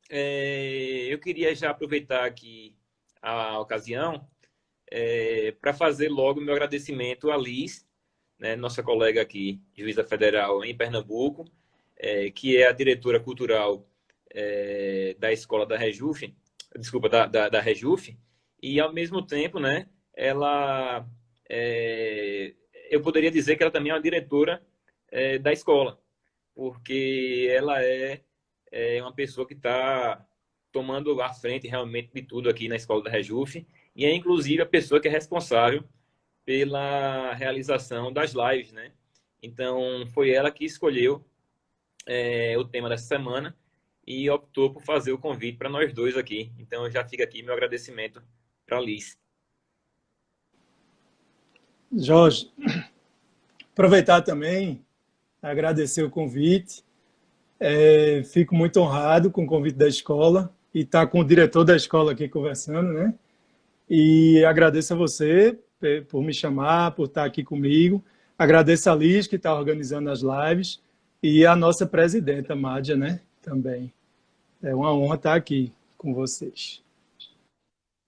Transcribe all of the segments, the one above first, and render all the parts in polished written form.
Eu queria já aproveitar aqui a ocasião para fazer logo meu agradecimento à Liz, né, nossa colega aqui, juíza federal em Pernambuco, que é a diretora cultural da escola da Rejuf, desculpa, da Rejuf, e ao mesmo tempo, né, ela, é, eu poderia dizer que ela também é uma diretora da escola, porque ela é uma pessoa que está tomando a frente realmente de tudo aqui na escola da Rejuf, e é inclusive a pessoa que é responsável pela realização das lives, né? Então, foi ela que escolheu o tema dessa semana e optou por fazer o convite para nós dois aqui. Então, já fica aqui meu agradecimento para a Liz. Jorge, aproveitar também, agradecer o convite. Fico muito honrado com o convite da escola e estar com o diretor da escola aqui conversando, né? E agradeço a você por me chamar, por estar aqui comigo. Agradeço a Liz, que está organizando as lives, e a nossa presidenta, Mádia, né? Também. É uma honra estar aqui com vocês.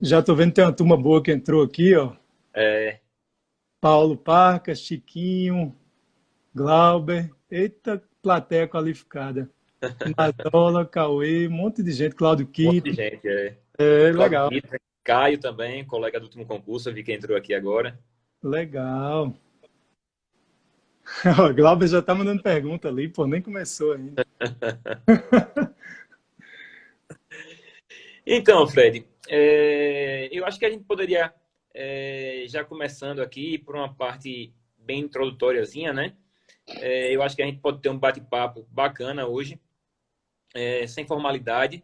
Já estou vendo que tem uma turma boa que entrou aqui, ó. É, Paulo Parca, Chiquinho, Glauber. Eita, plateia qualificada. Mazola, Cauê, um monte de gente, Cláudio um monte de Quito. gente. É Cláudio legal, Vitor, Caio também, colega do último concurso, eu vi que entrou aqui agora. legal. O Glauber já tá mandando pergunta ali, pô, nem começou ainda. Então, Fred, eu acho que a gente poderia, já começando aqui por uma parte bem introdutóriazinha, né? Eu acho que a gente pode ter um bate-papo bacana hoje, sem formalidade,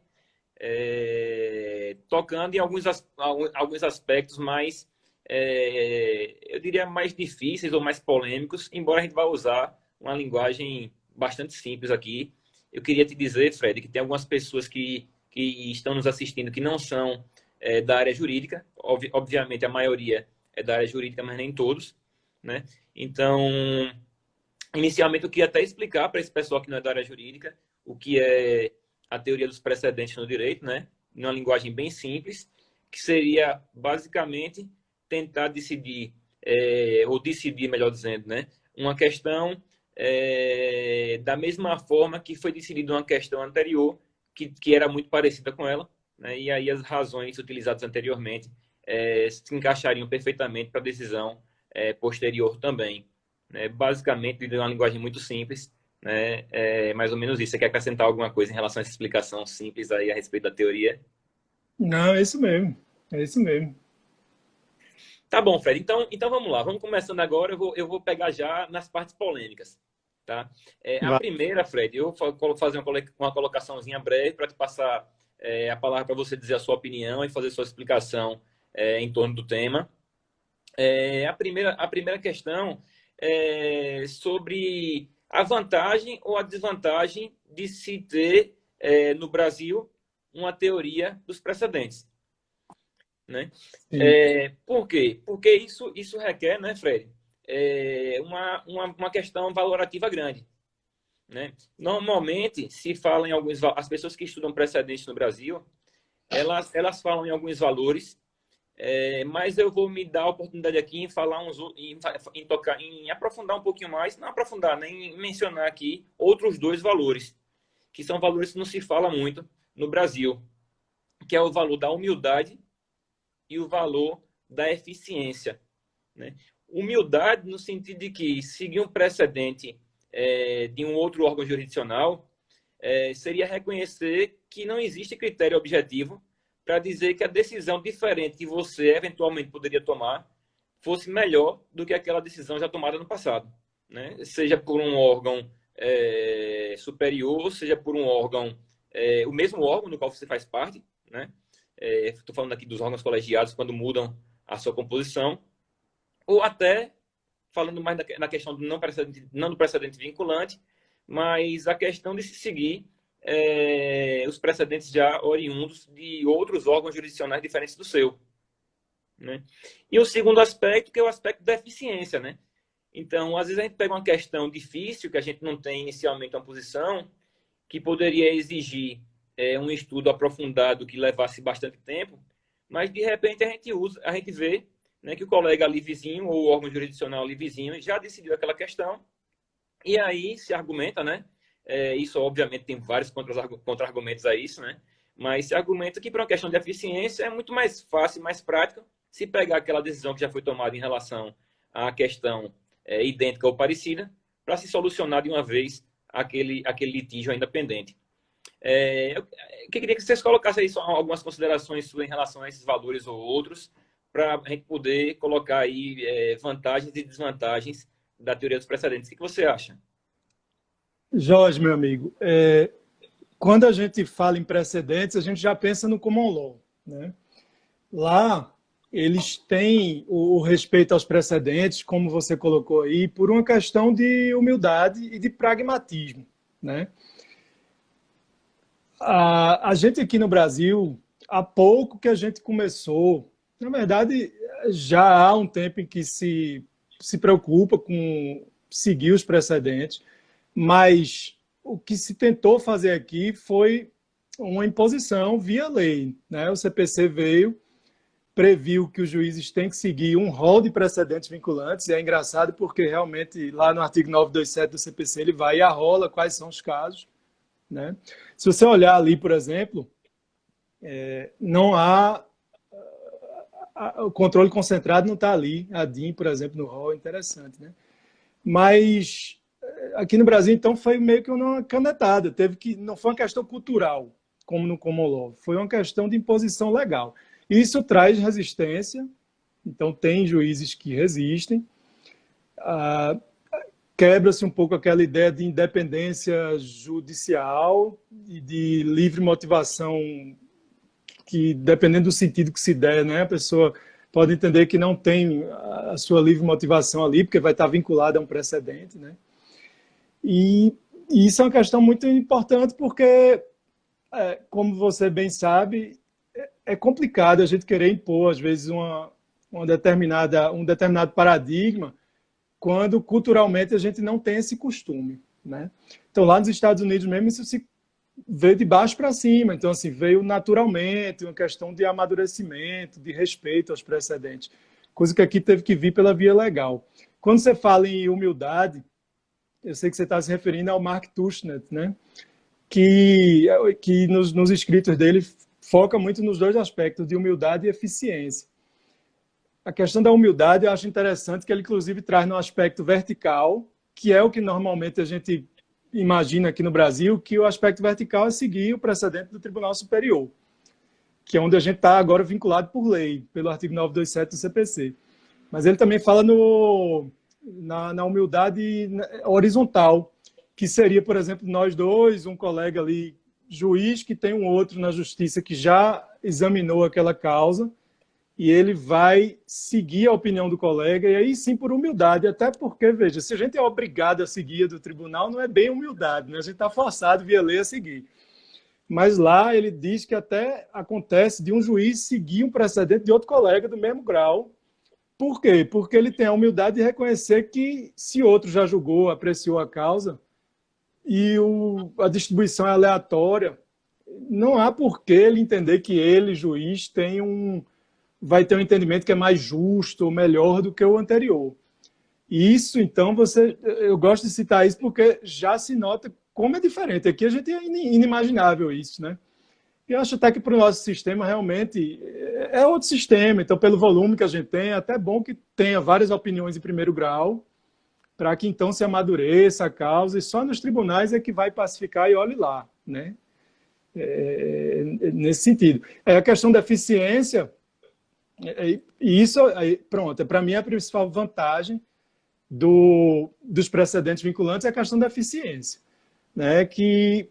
tocando em alguns aspectos mais, eu diria, mais difíceis ou mais polêmicos, embora a gente vá usar uma linguagem bastante simples aqui. Eu queria te dizer, Fred, que tem algumas pessoas que estão nos assistindo que não são da área jurídica, obviamente a maioria é da área jurídica, mas nem todos, né? Então, inicialmente eu queria até explicar para esse pessoal que não é da área jurídica o que é a teoria dos precedentes no direito, né? Numa linguagem bem simples, que seria basicamente tentar decidir, ou decidir, melhor dizendo, né? Uma questão da mesma forma que foi decidida uma questão anterior, que era muito parecida com ela, né? E aí as razões utilizadas anteriormente se encaixariam perfeitamente para a decisão posterior também, né? Basicamente, de uma linguagem muito simples, né? É mais ou menos isso. Você quer acrescentar alguma coisa em relação a essa explicação simples aí a respeito da teoria? Não, é isso mesmo. É isso mesmo. Tá bom, Fred. Então vamos lá. Vamos começando agora. Eu vou pegar já nas partes polêmicas. Tá? A Vai. primeira, Fred, eu vou fazer uma colocaçãozinha breve para te passar a palavra para você dizer a sua opinião e fazer sua explicação em torno do tema. A primeira questão é sobre a vantagem ou a desvantagem de se ter no Brasil uma teoria dos precedentes, né? Sim. Por quê? Porque isso requer, né, Fred, uma questão valorativa grande, né? Normalmente se fala em as pessoas que estudam precedentes no Brasil, elas falam em alguns valores, mas eu vou me dar a oportunidade aqui em falar em tocar, em aprofundar um pouquinho mais, não aprofundar, nem mencionar aqui outros dois valores, que são valores que não se fala muito no Brasil, que é o valor da humildade e o valor da eficiência, né? Humildade no sentido de que seguir um precedente de um outro órgão jurisdicional seria reconhecer que não existe critério objetivo para dizer que a decisão diferente que você eventualmente poderia tomar fosse melhor do que aquela decisão já tomada no passado, né? Seja por um órgão superior, seja por um órgão, o mesmo órgão no qual você faz parte, né? Estou falando aqui dos órgãos colegiados quando mudam a sua composição, ou até falando mais na questão do não do precedente vinculante, mas a questão de se seguir os precedentes já oriundos de outros órgãos jurisdicionais diferentes do seu, né? E o segundo aspecto, que é o aspecto da eficiência, né? Então, às vezes a gente pega uma questão difícil, que a gente não tem inicialmente uma posição, que poderia exigir um estudo aprofundado que levasse bastante tempo, mas de repente a gente vê, né, que o colega ali vizinho ou o órgão jurisdicional ali vizinho já decidiu aquela questão e aí se argumenta, né? Isso obviamente tem vários contra-argumentos a isso, né? Mas se argumenta que para uma questão de eficiência é muito mais fácil, mais prática se pegar aquela decisão que já foi tomada em relação à questão idêntica ou parecida para se solucionar de uma vez aquele litígio ainda pendente. Eu queria que vocês colocassem aí só algumas considerações suas em relação a esses valores ou outros, para a gente poder colocar aí vantagens e desvantagens da teoria dos precedentes. O que você acha? Jorge, meu amigo, quando a gente fala em precedentes, a gente já pensa no common law, né? Lá, eles têm o respeito aos precedentes, como você colocou aí, por uma questão de humildade e de pragmatismo, né? A gente aqui no Brasil, há pouco que a gente começou, na verdade, já há um tempo em que se preocupa com seguir os precedentes, mas o que se tentou fazer aqui foi uma imposição via lei, né? O CPC veio, previu que os juízes têm que seguir um rol de precedentes vinculantes, e é engraçado porque realmente lá no artigo 927 do CPC ele vai e arrola quais são os casos, né? Se você olhar ali, por exemplo, não há o controle concentrado, não está ali, a DIN, por exemplo, no rol, interessante, né? Mas aqui no Brasil, então, foi meio que uma canetada, não foi uma questão cultural, como no common law, foi uma questão de imposição legal. Isso traz resistência, então tem juízes que resistem, quebra-se um pouco aquela ideia de independência judicial e de livre motivação, que dependendo do sentido que se der, né, a pessoa pode entender que não tem a sua livre motivação ali, porque vai estar vinculada a um precedente, né? E isso é uma questão muito importante porque, como você bem sabe, é complicado a gente querer impor, às vezes, um determinado paradigma quando culturalmente a gente não tem esse costume, né? Então, lá nos Estados Unidos mesmo, isso se veio de baixo para cima. Então, assim, veio naturalmente, uma questão de amadurecimento, de respeito aos precedentes, coisa que aqui teve que vir pela via legal. Quando você fala em humildade, eu sei que você está se referindo ao Mark Tushnet, né? Que nos escritos dele foca muito nos dois aspectos, de humildade e eficiência. A questão da humildade eu acho interessante que ele, inclusive, traz no aspecto vertical, que é o que normalmente a gente imagina aqui no Brasil, que o aspecto vertical é seguir o precedente do Tribunal Superior, que é onde a gente está agora vinculado por lei, pelo artigo 927 do CPC. Mas ele também fala na humildade horizontal, que seria, por exemplo, nós dois, um colega ali, juiz, que tem um outro na justiça que já examinou aquela causa, e ele vai seguir a opinião do colega, e aí sim por humildade, até porque, veja, se a gente é obrigado a seguir a do tribunal, não é bem humildade, né? A gente está forçado via lei a seguir. Mas lá ele diz que até acontece de um juiz seguir um precedente de outro colega do mesmo grau. Por quê? Porque ele tem a humildade de reconhecer que se outro já julgou, apreciou a causa, e a distribuição é aleatória, não há por que ele entender que ele, juiz, vai ter um entendimento que é mais justo ou melhor do que o anterior. E isso, então, eu gosto de citar isso porque já se nota como é diferente. Aqui a gente é inimaginável isso, né? E eu acho até que para o nosso sistema realmente é outro sistema. Então, pelo volume que a gente tem, é até bom que tenha várias opiniões em primeiro grau, para que então se amadureça a causa, e só nos tribunais é que vai pacificar e olhe lá, né? Nesse sentido. A questão da eficiência, e isso, pronto, para mim a principal vantagem dos precedentes vinculantes é a questão da eficiência, né? Que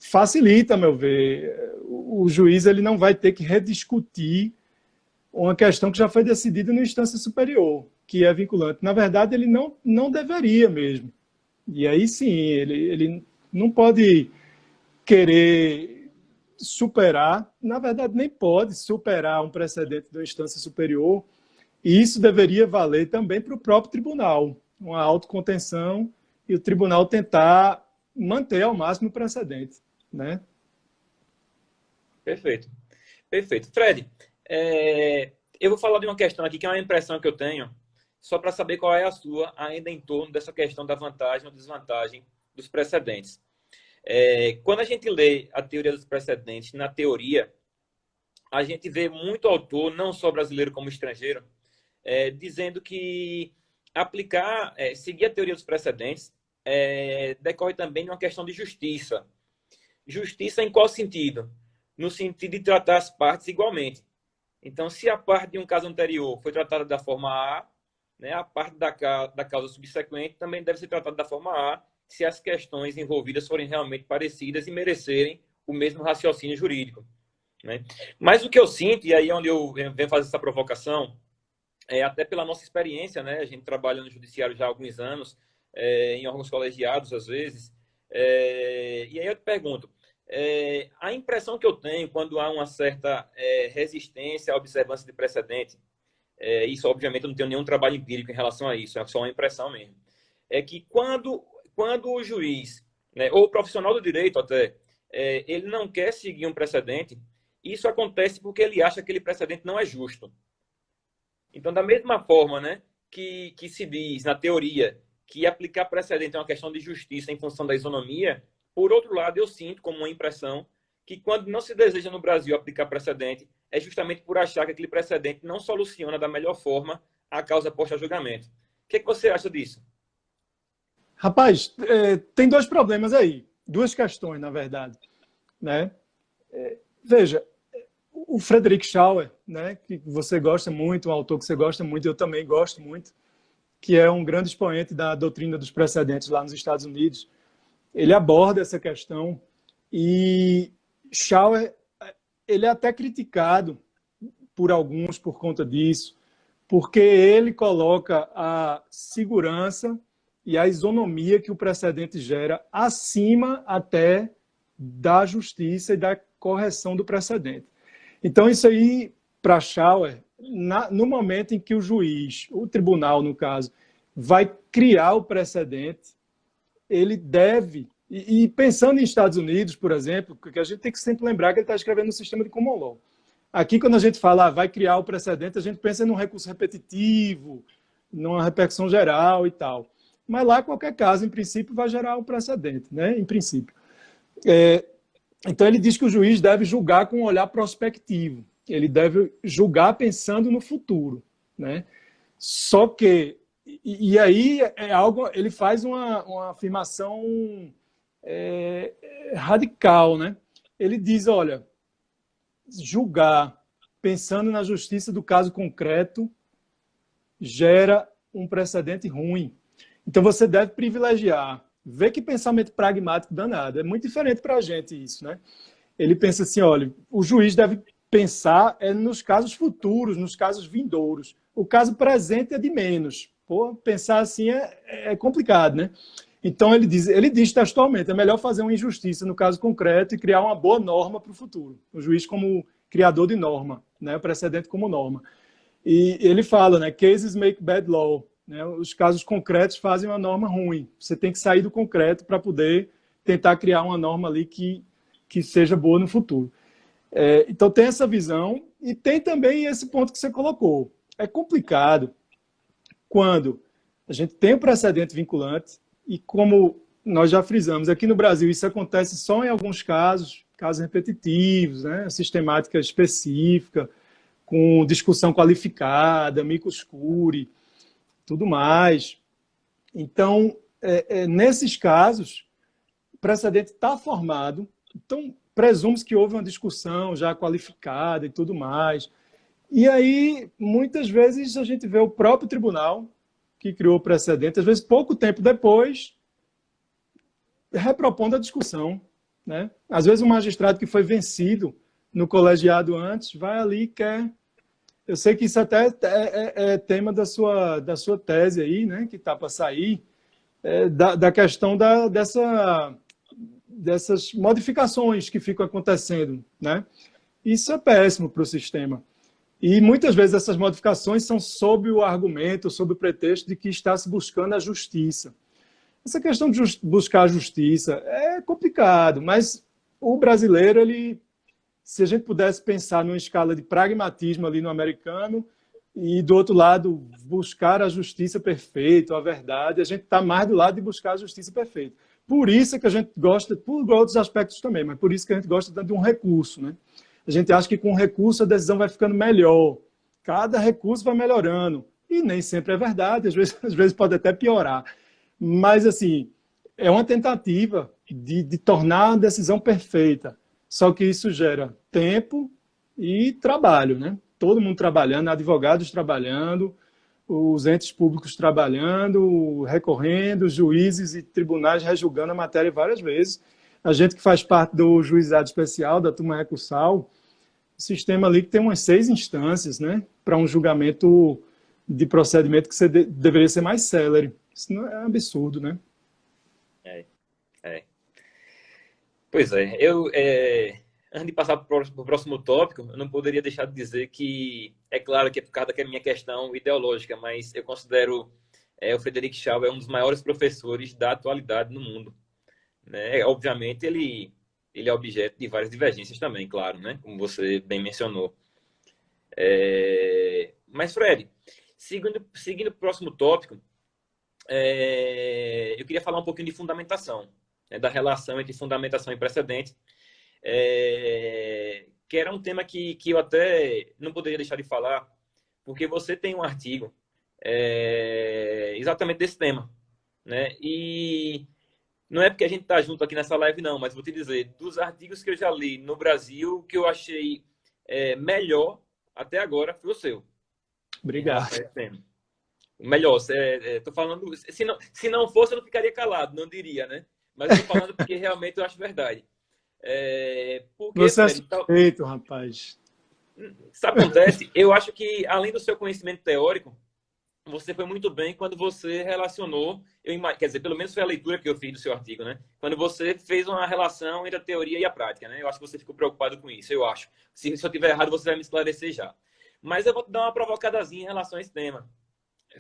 facilita, a meu ver, o juiz ele não vai ter que rediscutir uma questão que já foi decidida na instância superior, que é vinculante. Na verdade, ele não deveria mesmo. E aí sim, ele não pode querer superar, na verdade nem pode superar um precedente da instância superior, e isso deveria valer também para o próprio tribunal, uma autocontenção e o tribunal tentar manter ao máximo o precedente, né? Perfeito. Perfeito. Fred, eu vou falar de uma questão aqui que é uma impressão que eu tenho, só para saber qual é a sua ainda em torno dessa questão da vantagem ou desvantagem dos precedentes. Quando a gente lê a teoria dos precedentes, na teoria, a gente vê muito autor, não só brasileiro como estrangeiro, dizendo que seguir a teoria dos precedentes decorre também de uma questão de justiça. Justiça em qual sentido? No sentido de tratar as partes igualmente. Então, se a parte de um caso anterior foi tratada da forma A, né, a parte da causa subsequente também deve ser tratada da forma A, se as questões envolvidas forem realmente parecidas e merecerem o mesmo raciocínio jurídico. Né? Mas o que eu sinto, e aí é onde eu venho fazer essa provocação, até pela nossa experiência, né? A gente trabalha no judiciário já há alguns anos, em órgãos colegiados, às vezes, e aí eu te pergunto, a impressão que eu tenho quando há uma certa resistência à observância de precedente, isso obviamente eu não tenho nenhum trabalho empírico em relação a isso, é só uma impressão mesmo, é que quando o juiz, né, ou o profissional do direito até, ele não quer seguir um precedente, isso acontece porque ele acha que aquele precedente não é justo. Então, da mesma forma, né, que se diz na teoria que aplicar precedente é uma questão de justiça em função da isonomia, por outro lado, eu sinto como uma impressão que quando não se deseja no Brasil aplicar precedente, é justamente por achar que aquele precedente não soluciona da melhor forma a causa posta a julgamento. O que você acha disso? Rapaz, tem dois problemas aí, duas questões, na verdade. Né? Veja, o Frederic Schauer, né, que você gosta muito, um autor que você gosta muito, eu também gosto muito, que é um grande expoente da doutrina dos precedentes lá nos Estados Unidos, ele aborda essa questão e Schauer, ele é até criticado por alguns por conta disso, porque ele coloca a segurança e a isonomia que o precedente gera acima até da justiça e da correção do precedente. Então, isso aí, para Schauer, no momento em que o juiz, o tribunal, no caso, vai criar o precedente, ele deve, e pensando em Estados Unidos, por exemplo, porque a gente tem que sempre lembrar que ele está escrevendo um sistema de common law. Aqui, quando a gente fala vai criar o precedente, a gente pensa num recurso repetitivo, numa repercussão geral e tal. Mas lá, qualquer caso, em princípio, vai gerar um precedente, né? Em princípio. Então, ele diz que o juiz deve julgar com um olhar prospectivo. Ele deve julgar pensando no futuro, né? Só que, e aí é algo, ele faz uma afirmação radical, né? Ele diz, olha, julgar pensando na justiça do caso concreto gera um precedente ruim. Então, você deve privilegiar. Vê que pensamento pragmático danado. É muito diferente para a gente isso, né? Ele pensa assim, olha, o juiz deve pensar nos casos futuros, nos casos vindouros. O caso presente é de menos. Pô, pensar assim é complicado, né? Então, ele diz textualmente, é melhor fazer uma injustiça no caso concreto e criar uma boa norma para o futuro. O juiz como criador de norma, né? O precedente como norma. E ele fala, né? Cases make bad law. Né? Os casos concretos fazem uma norma ruim. Você tem que sair do concreto para poder tentar criar uma norma ali que seja boa no futuro. Então, tem essa visão e tem também esse ponto que você colocou. É complicado quando a gente tem um precedente vinculante e, como nós já frisamos, aqui no Brasil isso acontece só em alguns casos repetitivos, né? Sistemática específica, com discussão qualificada, amicus curiae, tudo mais. Então, nesses casos, o precedente está formado, então presume-se que houve uma discussão já qualificada e tudo mais. E aí, muitas vezes, a gente vê o próprio tribunal que criou o precedente, às vezes pouco tempo depois, repropondo a discussão. Né? Às vezes, um magistrado que foi vencido no colegiado antes, vai ali e quer... Eu sei que isso até é tema da sua tese aí, né, que está para sair, da questão dessas modificações que ficam acontecendo. Né? Isso é péssimo para o sistema. E muitas vezes essas modificações são sob o argumento, sob o pretexto de que está se buscando a justiça. Essa questão de buscar a justiça é complicado, mas o brasileiro, ele se a gente pudesse pensar numa escala de pragmatismo ali no americano e, do outro lado, buscar a justiça perfeita, a verdade, a gente está mais do lado de buscar a justiça perfeita. Por isso é que a gente gosta, por outros aspectos também, mas por isso que a gente gosta tanto de um recurso, né? A gente acha que com o recurso a decisão vai ficando melhor. Cada recurso vai melhorando. E nem sempre é verdade, às vezes pode até piorar. Mas, assim, é uma tentativa de tornar a decisão perfeita. Só que isso gera tempo e trabalho, né? Todo mundo trabalhando, advogados trabalhando, os entes públicos trabalhando, recorrendo, juízes e tribunais rejulgando a matéria várias vezes. A gente que faz parte do juizado especial, da turma recursal, o sistema ali que tem umas 6 instâncias, né? Para um julgamento de procedimento que deveria ser mais célere. Isso não é absurdo, né? É. Pois é, antes de passar para o próximo tópico, eu não poderia deixar de dizer que, é claro que é por causa da minha questão ideológica, mas eu considero o Frederic Schauer um dos maiores professores da atualidade no mundo. Né? Obviamente, ele é objeto de várias divergências também, claro, né? Como você bem mencionou. Mas, Fred, seguindo o próximo tópico, eu queria falar um pouquinho de fundamentação, né? Da relação entre fundamentação e precedente, que era um tema que eu até não poderia deixar de falar, porque você tem um artigo exatamente desse tema, né? E não é porque a gente está junto aqui nessa live, não, mas vou te dizer, dos artigos que eu já li no Brasil, o que eu achei melhor até agora foi o seu. Obrigado. Melhor, tô falando, se não fosse, eu não ficaria calado, não diria, né? Mas eu tô falando porque realmente eu acho verdade. Porque, você é suspeito, rapaz. Isso acontece, eu acho que, além do seu conhecimento teórico, você foi muito bem quando você relacionou, quer dizer, pelo menos foi a leitura que eu fiz do seu artigo, né? Quando você fez uma relação entre a teoria e a prática, né? Eu acho que você ficou preocupado com isso, eu acho. Se eu estiver errado, você vai me esclarecer já. Mas eu vou te dar uma provocadazinha em relação a esse tema,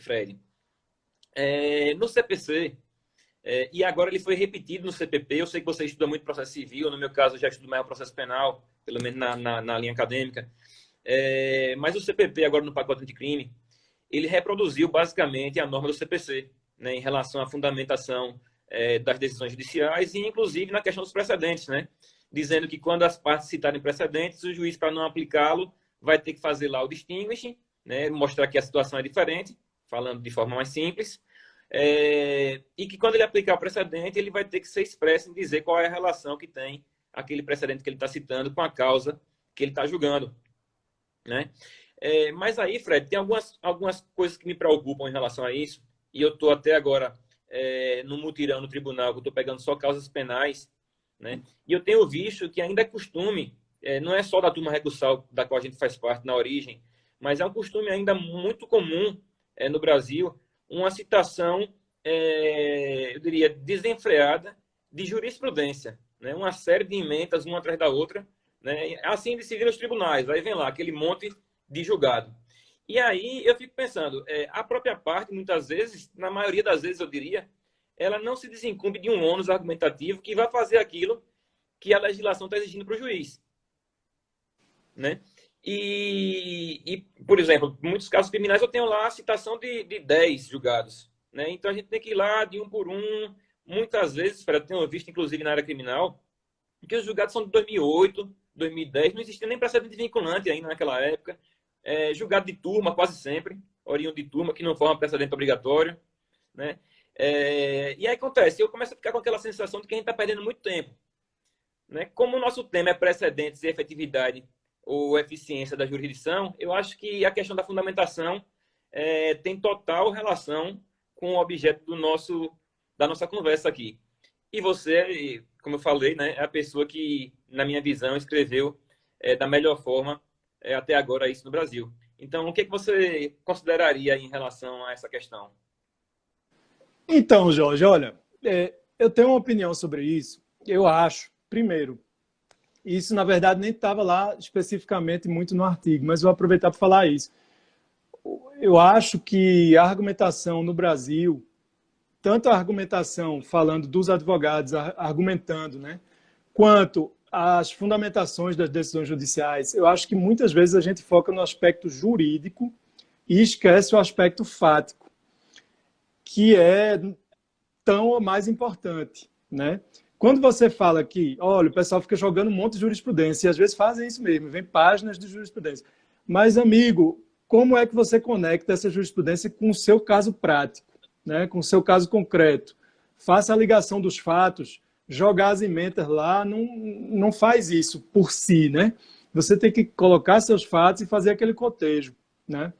Fred. No CPC, e agora ele foi repetido no CPP, eu sei que você estuda muito processo civil, no meu caso eu já estudo mais o processo penal, pelo menos na linha acadêmica, mas o CPP agora no pacote anticrime, ele reproduziu basicamente a norma do CPC, né, em relação à fundamentação das decisões judiciais e inclusive na questão dos precedentes, né, dizendo que quando as partes citarem precedentes, o juiz, para não aplicá-lo, vai ter que fazer lá o distinguishing, né, mostrar que a situação é diferente, falando de forma mais simples, e que quando ele aplicar o precedente, ele vai ter que ser expresso em dizer qual é a relação que tem aquele precedente que ele está citando com a causa que ele está julgando, né? Mas aí, Fred, tem algumas coisas que me preocupam em relação a isso, e eu estou até agora no mutirão no tribunal, que eu estou pegando só causas penais, né? E eu tenho visto que ainda é costume, não é só da turma recursal da qual a gente faz parte na origem, mas é um costume ainda muito comum no Brasil, uma citação, eu diria, desenfreada de jurisprudência, né? Uma série de emendas, uma atrás da outra, né? Assim decidiram os tribunais, aí vem lá aquele monte de julgado. E aí eu fico pensando, a própria parte, muitas vezes, na maioria das vezes eu diria, ela não se desincumbe de um ônus argumentativo que vai fazer aquilo que a legislação está exigindo para o juiz, né? E, por exemplo, em muitos casos criminais eu tenho lá a citação de 10 julgados, né? Então a gente tem que ir lá de um por um. Muitas vezes, eu tenho visto, inclusive na área criminal, que os julgados são de 2008, 2010, não existia nem precedente vinculante ainda naquela época. Julgado de turma, quase sempre, oriundo de turma, que não forma precedente obrigatório, né? E aí acontece, eu começo a ficar com aquela sensação de que a gente está perdendo muito tempo, né? Como o nosso tema é precedentes e efetividade ou eficiência da jurisdição, eu acho que a questão da fundamentação tem total relação com o objeto da nossa conversa aqui. E você, como eu falei, né, é a pessoa que, na minha visão, escreveu da melhor forma até agora isso no Brasil. Então, o que você consideraria em relação a essa questão? Então, Jorge, olha, eu tenho uma opinião sobre isso. Eu acho, primeiro, isso, na verdade, nem estava lá especificamente muito no artigo, mas vou aproveitar para falar isso. Eu acho que a argumentação no Brasil, tanto a argumentação falando dos advogados argumentando, né, quanto as fundamentações das decisões judiciais, eu acho que muitas vezes a gente foca no aspecto jurídico e esquece o aspecto fático, que é tão ou mais importante, né? Quando você fala que, olha, o pessoal fica jogando um monte de jurisprudência, e às vezes fazem isso mesmo, vem páginas de jurisprudência. Mas, amigo, como é que você conecta essa jurisprudência com o seu caso prático, né? Com o seu caso concreto? Faça a ligação dos fatos, jogar as emendas lá não faz isso por si, né? Você tem que colocar seus fatos e fazer aquele cotejo, né?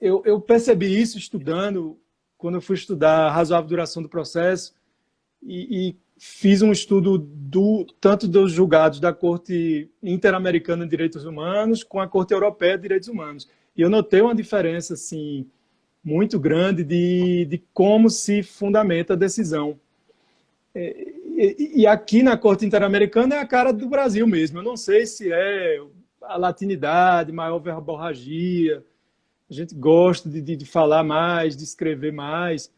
Eu percebi isso estudando, quando eu fui estudar a razoável duração do processo e fiz um estudo tanto dos julgados da Corte Interamericana de Direitos Humanos com a Corte Europeia de Direitos Humanos. E eu notei uma diferença assim, muito grande de como se fundamenta a decisão. E aqui na Corte Interamericana é a cara do Brasil mesmo. Eu não sei se é a latinidade, maior verborragia, a gente gosta de falar mais, de escrever mais.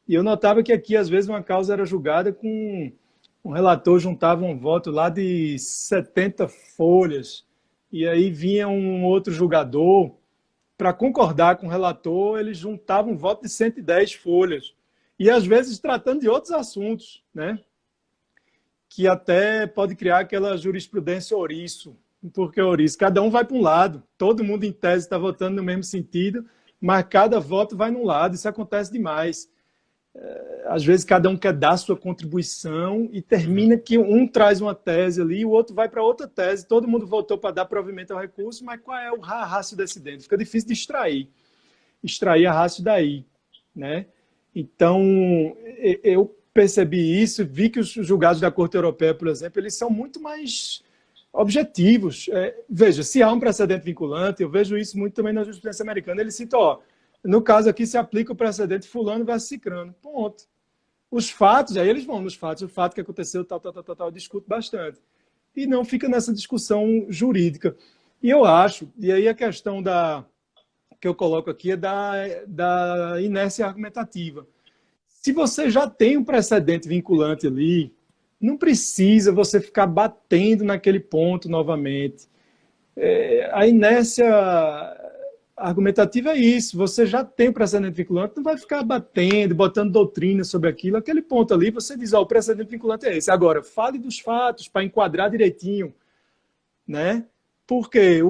E eu notava que aqui, às vezes, uma causa era julgada com um relator juntava um voto lá de 70 folhas, e aí vinha um outro julgador, para concordar com o relator, ele juntava um voto de 110 folhas. E, às vezes, tratando de outros assuntos, né? Que até pode criar aquela jurisprudência ouriço. Por que ouriço? Cada um vai para um lado. Todo mundo, em tese, está votando no mesmo sentido, mas cada voto vai num lado. Isso acontece demais. Às vezes, cada um quer dar sua contribuição e termina que um traz uma tese ali, o outro vai para outra tese. Todo mundo votou para dar provimento ao recurso, mas qual é o ratio decidente? Fica difícil de extrair a ratio daí, né? Então, eu percebi isso, vi que os julgados da Corte Europeia, por exemplo, eles são muito mais objetivos. Veja, se há um precedente vinculante, eu vejo isso muito também na jurisprudência americana, ele cita, no caso aqui se aplica o precedente fulano versus cicrano, ponto. Os fatos, aí eles vão nos fatos, o fato que aconteceu, tal, discute bastante. E não fica nessa discussão jurídica. E eu acho, e aí a questão que eu coloco aqui é da inércia argumentativa. Se você já tem um precedente vinculante ali, não precisa você ficar batendo naquele ponto novamente. A inércia argumentativa é isso. Você já tem um precedente vinculante, não vai ficar batendo, botando doutrina sobre aquilo. Aquele ponto ali, você diz, o precedente vinculante é esse. Agora, fale dos fatos para enquadrar direitinho, né? Porque,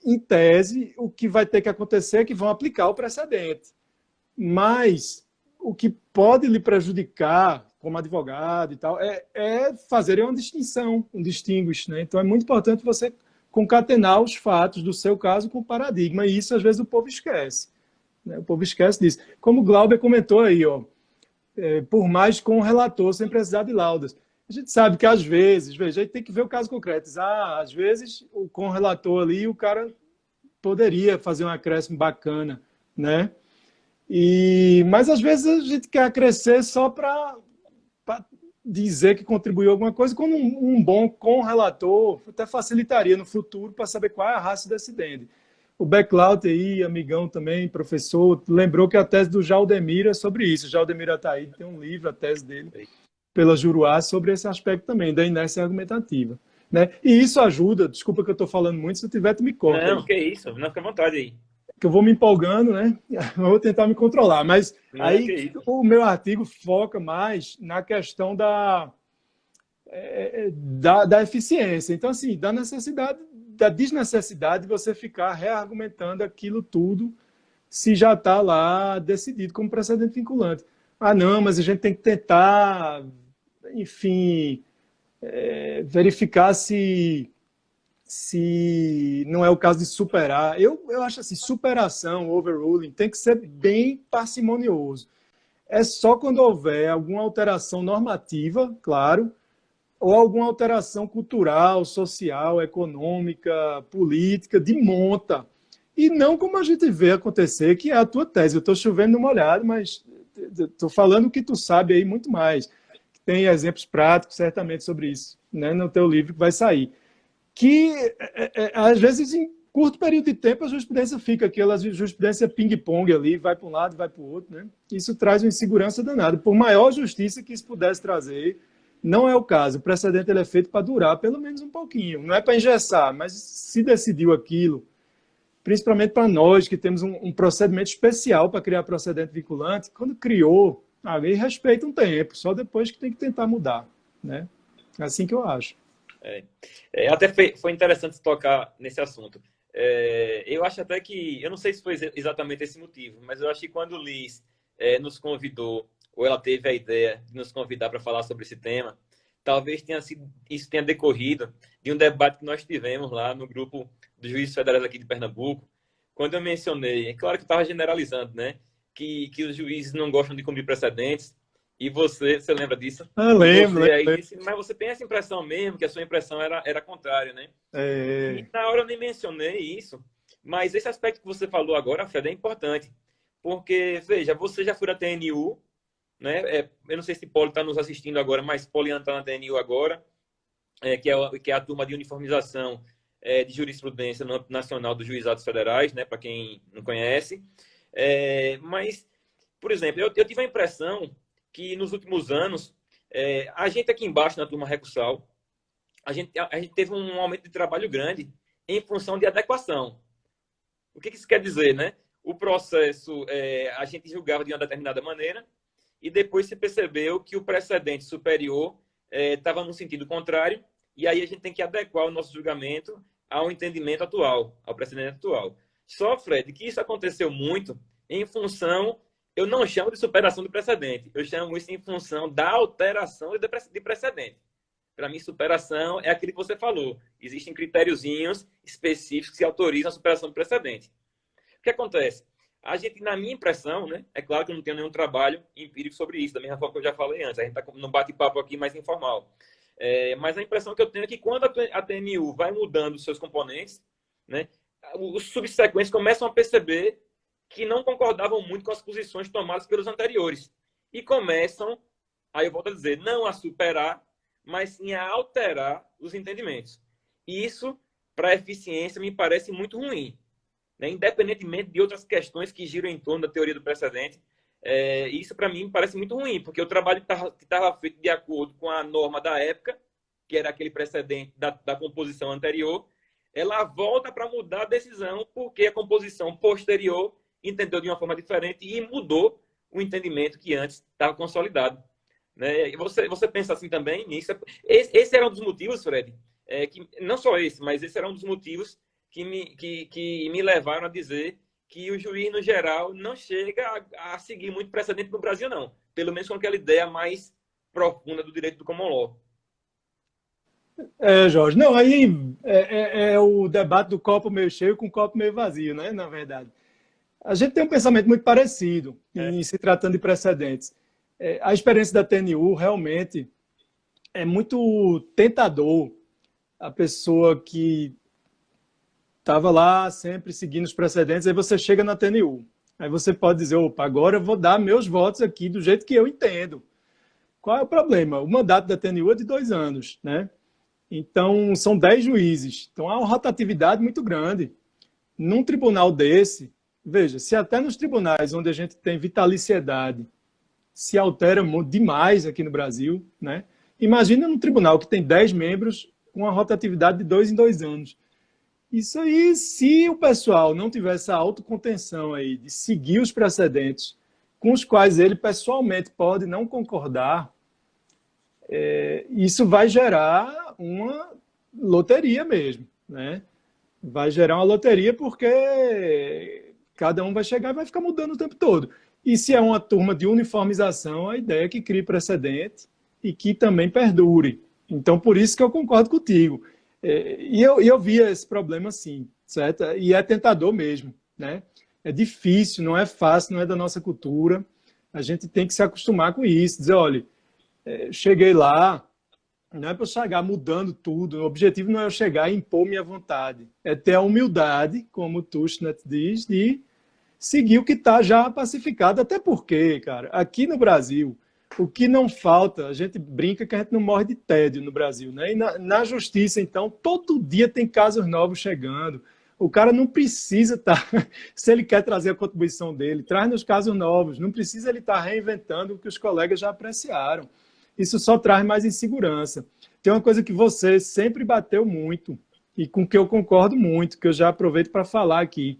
em tese, o que vai ter que acontecer é que vão aplicar o precedente. Mas o que pode lhe prejudicar como advogado e tal é fazer uma distinção, um distinguish, né? Então, é muito importante você concatenar os fatos do seu caso com o paradigma, e isso, às vezes, o povo esquece, né? O povo esquece disso. Como o Glauber comentou aí, por mais com o relator, sem precisar de laudas. A gente sabe que, às vezes, veja, a gente tem que ver o caso concreto. Às vezes, com o relator ali, o cara poderia fazer um acréscimo bacana, né? Mas, às vezes, a gente quer crescer só para dizer que contribuiu alguma coisa, quando um bom com-relator até facilitaria no futuro para saber qual é a ratio decidente. O Becklaut aí, amigão também, professor, lembrou que a tese do Jaldemir é sobre isso. O Jaldemir Ataíde tem um livro, a tese dele, pela Juruá, sobre esse aspecto também, da inércia argumentativa, né? E isso ajuda, desculpa que eu estou falando muito, se eu tiver, tu me corta. Não, que isso, não, fica à vontade aí. Que eu vou me empolgando, né? Eu vou tentar me controlar, mas aí o meu artigo foca mais na questão da eficiência. Então, assim, da desnecessidade de você ficar reargumentando aquilo tudo se já está lá decidido como precedente vinculante. Não, mas a gente tem que tentar, enfim, verificar se não é o caso de superar. Eu acho assim, superação, overruling, tem que ser bem parcimonioso. É só quando houver alguma alteração normativa, claro, ou alguma alteração cultural, social, econômica, política, de monta. E não como a gente vê acontecer, que é a tua tese. Eu estou chovendo no molhado, mas estou falando o que tu sabe aí muito mais. Tem exemplos práticos, certamente, sobre isso, né, no teu livro que vai sair. Que, às vezes, em curto período de tempo, a jurisprudência fica aquela jurisprudência ping-pong ali, vai para um lado, vai para o outro, né? Isso traz uma insegurança danada. Por maior justiça que isso pudesse trazer, Não é o caso. O precedente ele é feito para durar pelo menos um pouquinho. Não é para engessar, mas se decidiu aquilo, principalmente para nós que temos um procedimento especial para criar procedente vinculante, quando criou, a lei respeita um tempo, só depois que tem que tentar mudar, né? É assim que eu acho. Até foi interessante tocar nesse assunto. Eu acho até que, eu não sei se foi exatamente esse motivo, mas eu acho que quando o Liz nos convidou, ou ela teve a ideia de nos convidar para falar sobre esse tema, talvez isso tenha decorrido de um debate que nós tivemos lá no grupo dos juízes federais aqui de Pernambuco, quando eu mencionei, é claro que eu estava generalizando, né, que os juízes não gostam de cumprir precedentes, e você lembra disso? Ah, lembro. Aí disse, mas você tem essa impressão mesmo, que a sua impressão era contrária, né? E na hora eu nem mencionei isso, mas esse aspecto que você falou agora, Fred, é importante. Porque, veja, você já foi da TNU, né? Eu não sei se Poli está nos assistindo agora, mas Poliana está na TNU agora, que é a turma de uniformização de jurisprudência no âmbito nacional dos juizados federais, né? Para quem não conhece. Mas, por exemplo, eu tive a impressão que nos últimos anos, a gente aqui embaixo na turma recursal, a gente teve um aumento de trabalho grande em função de adequação. O que isso quer dizer, né? O processo, a gente julgava de uma determinada maneira e depois se percebeu que o precedente superior estava no sentido contrário e aí a gente tem que adequar o nosso julgamento ao entendimento atual, ao precedente atual. Só, Fred, que isso aconteceu muito em função, eu não chamo de superação do precedente, eu chamo isso em função da alteração de precedente. Para mim, superação é aquilo que você falou. Existem critériozinhos específicos que autorizam a superação do precedente. O que acontece? A gente, na minha impressão, né? É claro que eu não tenho nenhum trabalho empírico sobre isso, da mesma forma que eu já falei antes. A gente está num bate-papo aqui mais informal. Mas a impressão que eu tenho é que quando a TNU vai mudando os seus componentes, né? Os subsequentes começam a perceber que não concordavam muito com as posições tomadas pelos anteriores. E começam, aí eu volto a dizer, não a superar, mas sim a alterar os entendimentos. E isso, para a eficiência, me parece muito ruim. Né? Independentemente de outras questões que giram em torno da teoria do precedente, isso, para mim, me parece muito ruim, porque o trabalho que estava feito de acordo com a norma da época, que era aquele precedente da composição anterior, ela volta para mudar a decisão, porque a composição posterior entendeu de uma forma diferente e mudou o entendimento que antes estava consolidado. Né? Você pensa assim também nisso? Esse era um dos motivos, Fred, que, não só esse, mas esse era um dos motivos que me levaram a dizer que o juiz, no geral, não chega a seguir muito precedente no Brasil, não. Pelo menos com aquela ideia mais profunda do direito do common law. Jorge, não, aí é o debate do copo meio cheio com o copo meio vazio, né? Na verdade. A gente tem um pensamento muito parecido em se tratando de precedentes. A experiência da TNU realmente é muito tentador. A pessoa que estava lá sempre seguindo os precedentes, aí você chega na TNU. Aí você pode dizer, opa, agora eu vou dar meus votos aqui do jeito que eu entendo. Qual é o problema? O mandato da TNU é de 2 anos, né? Então, são 10 juízes. Então, há uma rotatividade muito grande. Num tribunal desse, veja, se até nos tribunais onde a gente tem vitaliciedade se altera demais aqui no Brasil, né? Imagina num tribunal que tem 10 membros com uma rotatividade de 2 em 2 anos. Isso aí, se o pessoal não tiver essa autocontenção aí de seguir os precedentes com os quais ele pessoalmente pode não concordar, isso vai gerar uma loteria mesmo, né? Vai gerar uma loteria porque cada um vai chegar e vai ficar mudando o tempo todo. E se é uma turma de uniformização, a ideia é que crie precedente e que também perdure. Então, por isso que eu concordo contigo. E eu via esse problema sim, certo? E é tentador mesmo, né? É difícil, não é fácil, não é da nossa cultura. A gente tem que se acostumar com isso, dizer, olha, cheguei lá, não é para eu chegar mudando tudo, o objetivo não é eu chegar e impor minha vontade, é ter a humildade, como o Tushnet diz, de seguir o que está já pacificado, até porque, cara, aqui no Brasil, o que não falta, a gente brinca que a gente não morre de tédio no Brasil, né? E na justiça, então, todo dia tem casos novos chegando. O cara não precisa estar, se ele quer trazer a contribuição dele, traz nos casos novos, não precisa ele estar reinventando o que os colegas já apreciaram. isso só traz mais insegurança. Tem uma coisa que você sempre bateu muito, e com que eu concordo muito, que eu já aproveito para falar aqui,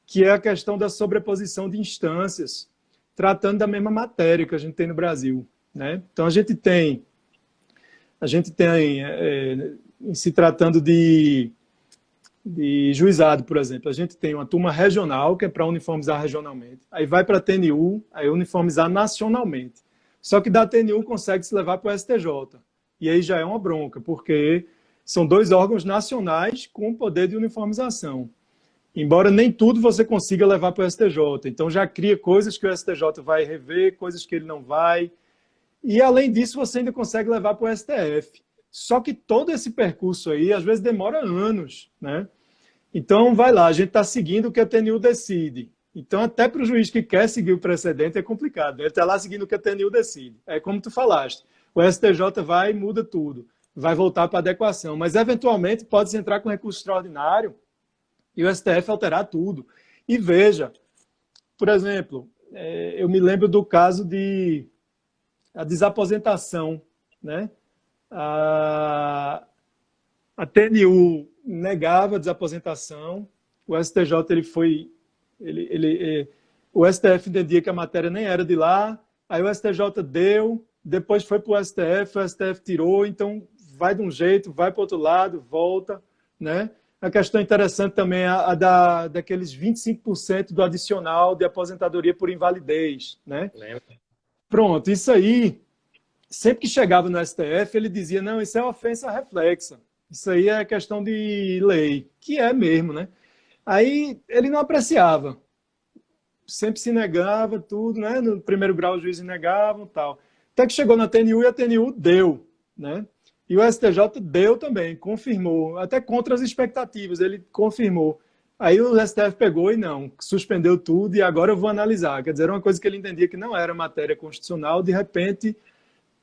que é a questão da sobreposição de instâncias, tratando da mesma matéria que a gente tem no Brasil, né? Então, a gente tem em se tratando de juizado, por exemplo, a gente tem uma turma regional, que é para uniformizar regionalmente, aí vai para a TNU, aí uniformizar nacionalmente. Só que da TNU consegue se levar para o STJ. E aí já é uma bronca, porque são dois órgãos nacionais com poder de uniformização. Embora nem tudo você consiga levar para o STJ. Então já cria coisas que o STJ vai rever, coisas que ele não vai. E além disso, você ainda consegue levar para o STF. Só que todo esse percurso aí, às vezes, demora anos, né? Então, vai lá, a gente está seguindo o que a TNU decide. Então, até para o juiz que quer seguir o precedente é complicado. Ele está lá seguindo o que a TNU decide. É como tu falaste. O STJ vai e muda tudo. Vai voltar para adequação. Mas, eventualmente, pode-se entrar com recurso extraordinário e o STF alterar tudo. E veja, por exemplo, eu me lembro do caso de a desaposentação, né? A TNU negava a desaposentação, o STJ o STF entendia que a matéria nem era de lá, aí o STJ deu, depois foi para o STF tirou, então vai de um jeito, vai para o outro lado, volta, né? A questão interessante também é daqueles 25% do adicional de aposentadoria por invalidez, né? Pronto, isso aí, sempre que chegava no STF, ele dizia, não, isso é ofensa reflexa, isso aí é questão de lei, que é mesmo, né? Aí ele não apreciava, sempre se negava tudo, né? No primeiro grau os juízes negavam e tal. Até que chegou na TNU e a TNU deu, né? E o STJ deu também, confirmou, até contra as expectativas, ele confirmou. Aí o STF pegou e não, suspendeu tudo e agora eu vou analisar. Quer dizer, era uma coisa que ele entendia que não era matéria constitucional, de repente,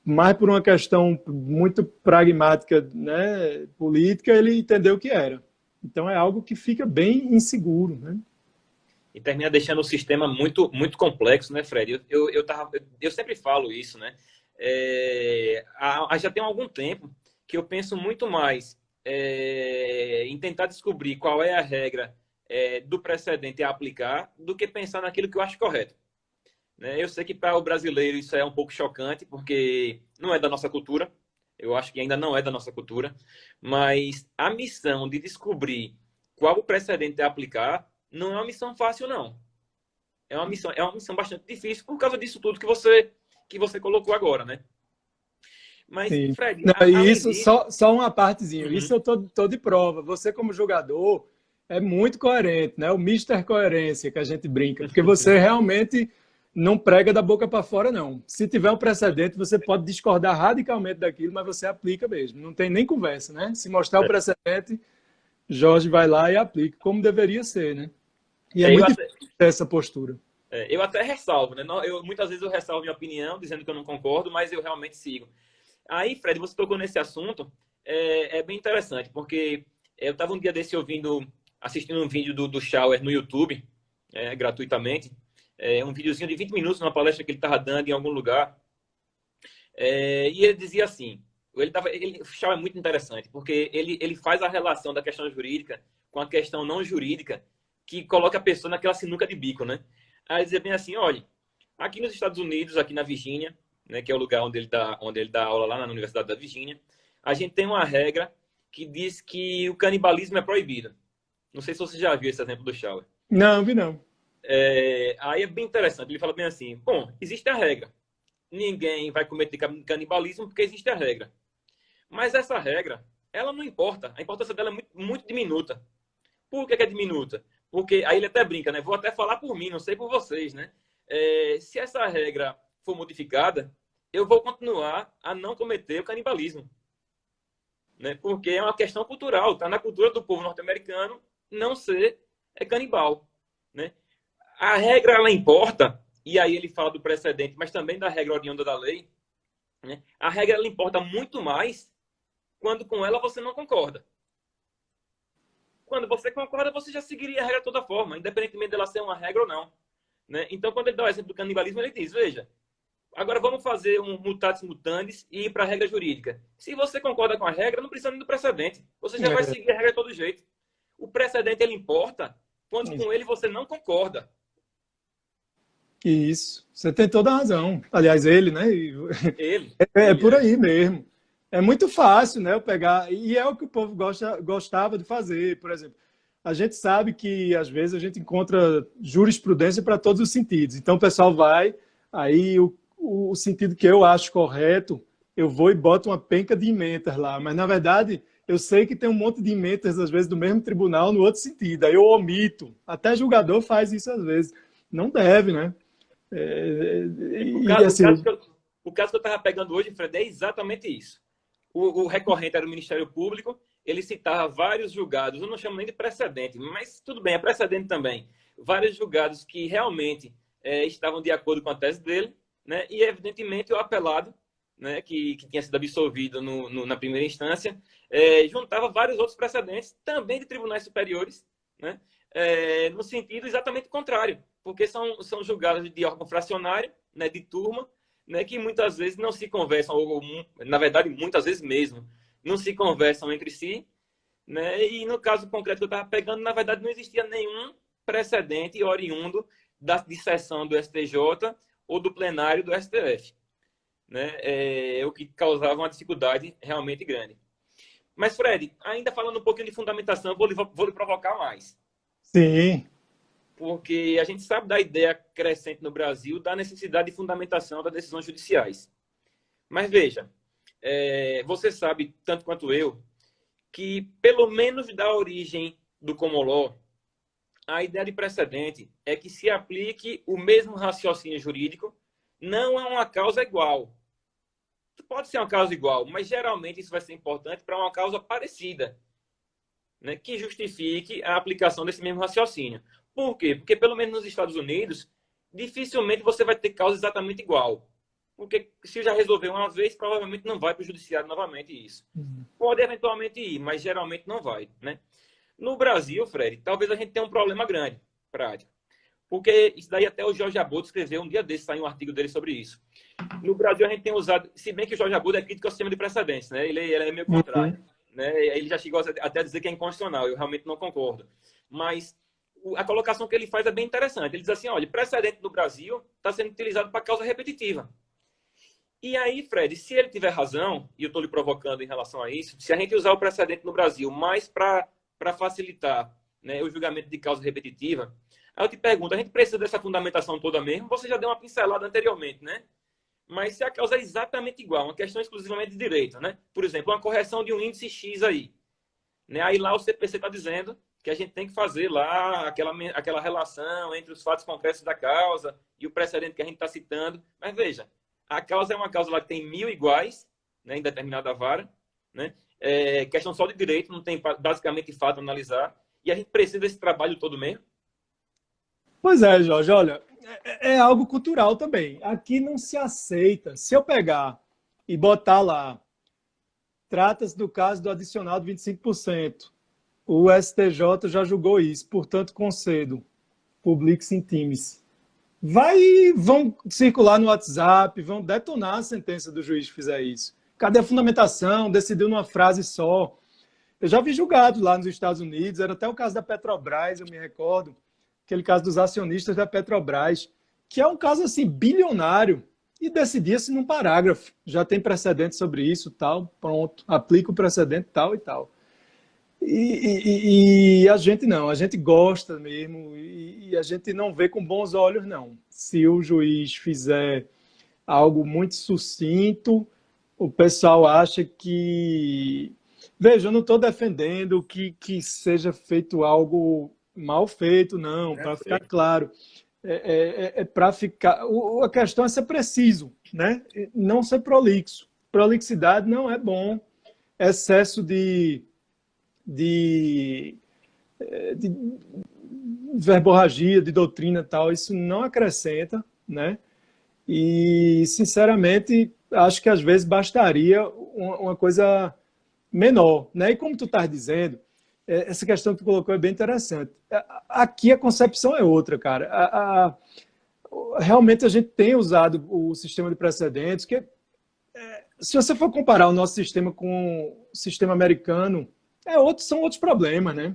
mais por uma questão muito pragmática, né, política, ele entendeu que era. Então é algo que fica bem inseguro, né? E termina deixando o sistema muito, muito complexo, né, Fred? Eu sempre falo isso, né? Já tem algum tempo que eu penso muito mais em tentar descobrir qual é a regra do precedente a aplicar do que pensar naquilo que eu acho correto. Né? Eu sei que para o brasileiro isso é um pouco chocante, porque não é da nossa cultura. Eu acho que ainda não é da nossa cultura. Mas a missão de descobrir qual o precedente a aplicar não é uma missão fácil, não. É uma missão bastante difícil por causa disso tudo que você colocou agora, né? Mas, Sim. Fred, Não, e além isso, disso... só uma partezinha, Uhum. isso eu tô de prova. Você, como jogador, é muito coerente, né? O Mister Coerência que a gente brinca, porque você realmente não prega da boca para fora, não. Se tiver um precedente, você pode discordar radicalmente daquilo, mas você aplica mesmo. Não tem nem conversa, né? Se mostrar o precedente, Jorge vai lá e aplica, como deveria ser, né? E é muito difícil ter essa postura. Eu até ressalvo, né? Muitas vezes eu ressalvo minha opinião, dizendo que eu não concordo, mas eu realmente sigo. Aí, Fred, você tocou nesse assunto, é bem interessante, porque eu estava um dia desse assistindo um vídeo do Schauer no YouTube, gratuitamente, um videozinho de 20 minutos, numa palestra que ele estava dando em algum lugar, e ele dizia assim, o Schauer é muito interessante, porque ele faz a relação da questão jurídica com a questão não jurídica, que coloca a pessoa naquela sinuca de bico, né? Aí ele dizia bem assim, olha, aqui nos Estados Unidos, aqui na Virgínia, né, que é o lugar onde ele dá aula lá na Universidade da Virgínia, a gente tem uma regra que diz que o canibalismo é proibido. Não sei se você já viu esse exemplo do Schauer. Não, vi não. Aí é bem interessante. Ele fala bem assim, bom, existe a regra. Ninguém vai cometer canibalismo porque existe a regra. Mas essa regra, ela não importa. A importância dela é muito, muito diminuta. Por que é diminuta? Porque, aí ele até brinca, né? Vou até falar por mim, não sei por vocês, né? Se essa regra for modificada, eu vou continuar a não cometer o canibalismo. Né? Porque é uma questão cultural. Está na cultura do povo norte-americano não ser canibal. Né? A regra, ela importa, e aí ele fala do precedente, mas também da regra oriunda da lei. Né? A regra, ela importa muito mais quando com ela você não concorda. Quando você concorda, você já seguiria a regra de toda forma, independentemente dela ser uma regra ou não. Né? Então, quando ele dá o exemplo do canibalismo, ele diz, veja, Agora vamos fazer um mutatis mutandis e ir para a regra jurídica. Se você concorda com a regra, não precisa nem do precedente. Você já vai seguir a regra de todo jeito. O precedente, ele importa quando com ele você não concorda. Isso. Você tem toda a razão. Aliás, ele, né? Ele. É por aí mesmo. É muito fácil, né? Eu pegar. E é o que o povo gostava de fazer, por exemplo. A gente sabe que, às vezes, a gente encontra jurisprudência para todos os sentidos. Então, o pessoal vai, aí o sentido que eu acho correto, eu vou e boto uma penca de emendas lá. Mas, na verdade, eu sei que tem um monte de emendas, às vezes, do mesmo tribunal, no outro sentido. Aí eu omito. Até julgador faz isso, às vezes. Não deve, né? O caso que eu estava pegando hoje, Fred, é exatamente isso. O recorrente era o Ministério Público, ele citava vários julgados, eu não chamo nem de precedente, mas tudo bem, é precedente também. Vários julgados que realmente estavam de acordo com a tese dele, né? E, evidentemente, o apelado, né, que tinha sido absolvido na primeira instância, juntava vários outros precedentes, também de tribunais superiores, né? No sentido exatamente contrário, porque são julgados de órgão fracionário, né, de turma, né, que muitas vezes não se conversam, ou, na verdade, muitas vezes mesmo, não se conversam entre si, né? E no caso concreto que eu estava pegando, na verdade, não existia nenhum precedente oriundo da dissessão do STJ ou do plenário do STF, né? O que causava uma dificuldade realmente grande. Mas, Fred, ainda falando um pouquinho de fundamentação, eu vou lhe provocar mais. Sim. Porque a gente sabe da ideia crescente no Brasil da necessidade de fundamentação das decisões judiciais. Mas veja, você sabe, tanto quanto eu, que pelo menos da origem do common law, a ideia de precedente é que se aplique o mesmo raciocínio jurídico, não a uma causa igual. Pode ser uma causa igual, mas geralmente isso vai ser importante para uma causa parecida, né, que justifique a aplicação desse mesmo raciocínio. Por quê? Porque, pelo menos nos Estados Unidos, dificilmente você vai ter causa exatamente igual. Porque se já resolveu uma vez, provavelmente não vai para o judiciário novamente isso. Pode eventualmente ir, mas geralmente não vai, né? No Brasil, Fred, talvez a gente tenha um problema grande, prático. Porque isso daí até o Jorge Abbott escreveu um dia desse, saiu um artigo dele sobre isso. No Brasil, a gente tem usado, se bem que o Jorge Abbott é crítico ao sistema de precedentes, né? Ele é meio contrário. Né? Ele já chegou até a dizer que é inconstitucional, eu realmente não concordo. Mas a colocação que ele faz é bem interessante. Ele diz assim, olha, precedente no Brasil está sendo utilizado para causa repetitiva. E aí, Fred, se ele tiver razão, e eu estou lhe provocando em relação a isso, se a gente usar o precedente no Brasil mais para facilitar, né, o julgamento de causa repetitiva, aí eu te pergunto, a gente precisa dessa fundamentação toda mesmo? Você já deu uma pincelada anteriormente, né? Mas se a causa é exatamente igual, uma questão exclusivamente de direito, né? Por exemplo, uma correção de um índice X aí, né? Aí lá o CPC está dizendo que a gente tem que fazer lá aquela relação entre os fatos concretos da causa e o precedente que a gente está citando. Mas veja, a causa é uma causa lá que tem 1000 iguais, né, em determinada vara, né? Questão só de direito, não tem basicamente fato a analisar. E a gente precisa desse trabalho todo mesmo. Pois é, Jorge, olha, é algo cultural também. Aqui não se aceita. Se eu pegar e botar lá, trata-se do caso do adicional de 25%. O STJ já julgou isso, portanto, concedo. Publique-se em times. Vão circular no WhatsApp, vão detonar a sentença do juiz que fizer isso. Cadê a fundamentação? Decidiu numa frase só. Eu já vi julgados lá nos Estados Unidos, era até o caso da Petrobras, eu me recordo, aquele caso dos acionistas da Petrobras, que é um caso assim bilionário, e decidia-se num parágrafo. Já tem precedente sobre isso, tal, pronto, aplica o precedente tal e tal. E a gente não, a gente gosta mesmo, e a gente não vê com bons olhos, não. Se o juiz fizer algo muito sucinto, o pessoal acha que... Veja, eu não estou defendendo que seja feito algo mal feito, não, para ficar claro. Para ficar... A questão é ser preciso, né? Não ser prolixo. Prolixidade não é bom. Excesso de verborragia, de doutrina e tal, isso não acrescenta, né? E, sinceramente, acho que às vezes bastaria uma coisa menor, né? E como tu estás dizendo, essa questão que tu colocou é bem interessante. Aqui a concepção é outra, cara. realmente a gente tem usado o sistema de precedentes, que se você for comparar o nosso sistema com o sistema americano, são outros problemas, né?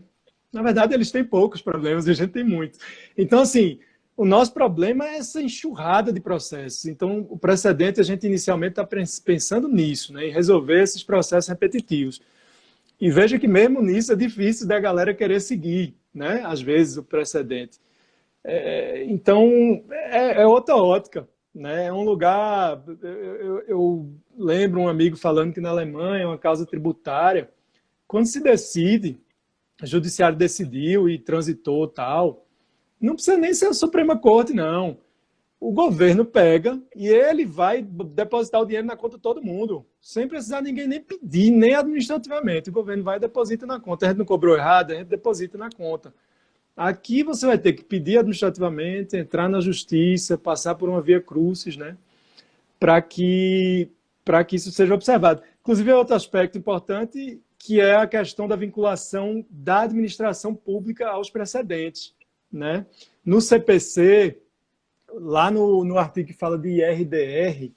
Na verdade, eles têm poucos problemas e a gente tem muitos. Então, assim, o nosso problema é essa enxurrada de processos. Então, o precedente, a gente inicialmente está pensando nisso, né? Em resolver esses processos repetitivos. E veja que mesmo nisso é difícil da galera querer seguir, né? Às vezes, o precedente. Então, é outra ótica, né? É um lugar... Eu lembro um amigo falando que na Alemanha, uma causa tributária, quando se decide, o judiciário decidiu e transitou tal, não precisa nem ser a Suprema Corte, não. O governo pega e ele vai depositar o dinheiro na conta de todo mundo, sem precisar ninguém nem pedir, nem administrativamente. O governo vai e deposita na conta. A gente não cobrou errado, a gente deposita na conta. Aqui você vai ter que pedir administrativamente, entrar na justiça, passar por uma via crucis, né? Para que isso seja observado. Inclusive, é outro aspecto importante, que é a questão da vinculação da administração pública aos precedentes, né? No CPC, lá no artigo que fala de IRDR,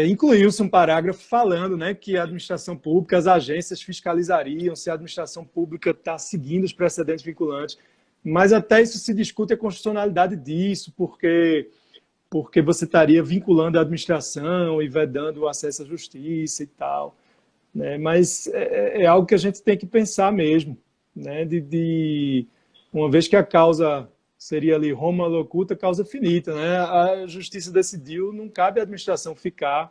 incluiu-se um parágrafo falando, né, que a administração pública, as agências fiscalizariam se a administração pública está seguindo os precedentes vinculantes. Mas até isso se discute a constitucionalidade disso, porque você estaria vinculando a administração e vedando o acesso à justiça e tal. Né? Mas é algo que a gente tem que pensar mesmo, né? Uma vez que a causa seria ali Roma locuta, causa finita, né? A justiça decidiu, não cabe à administração ficar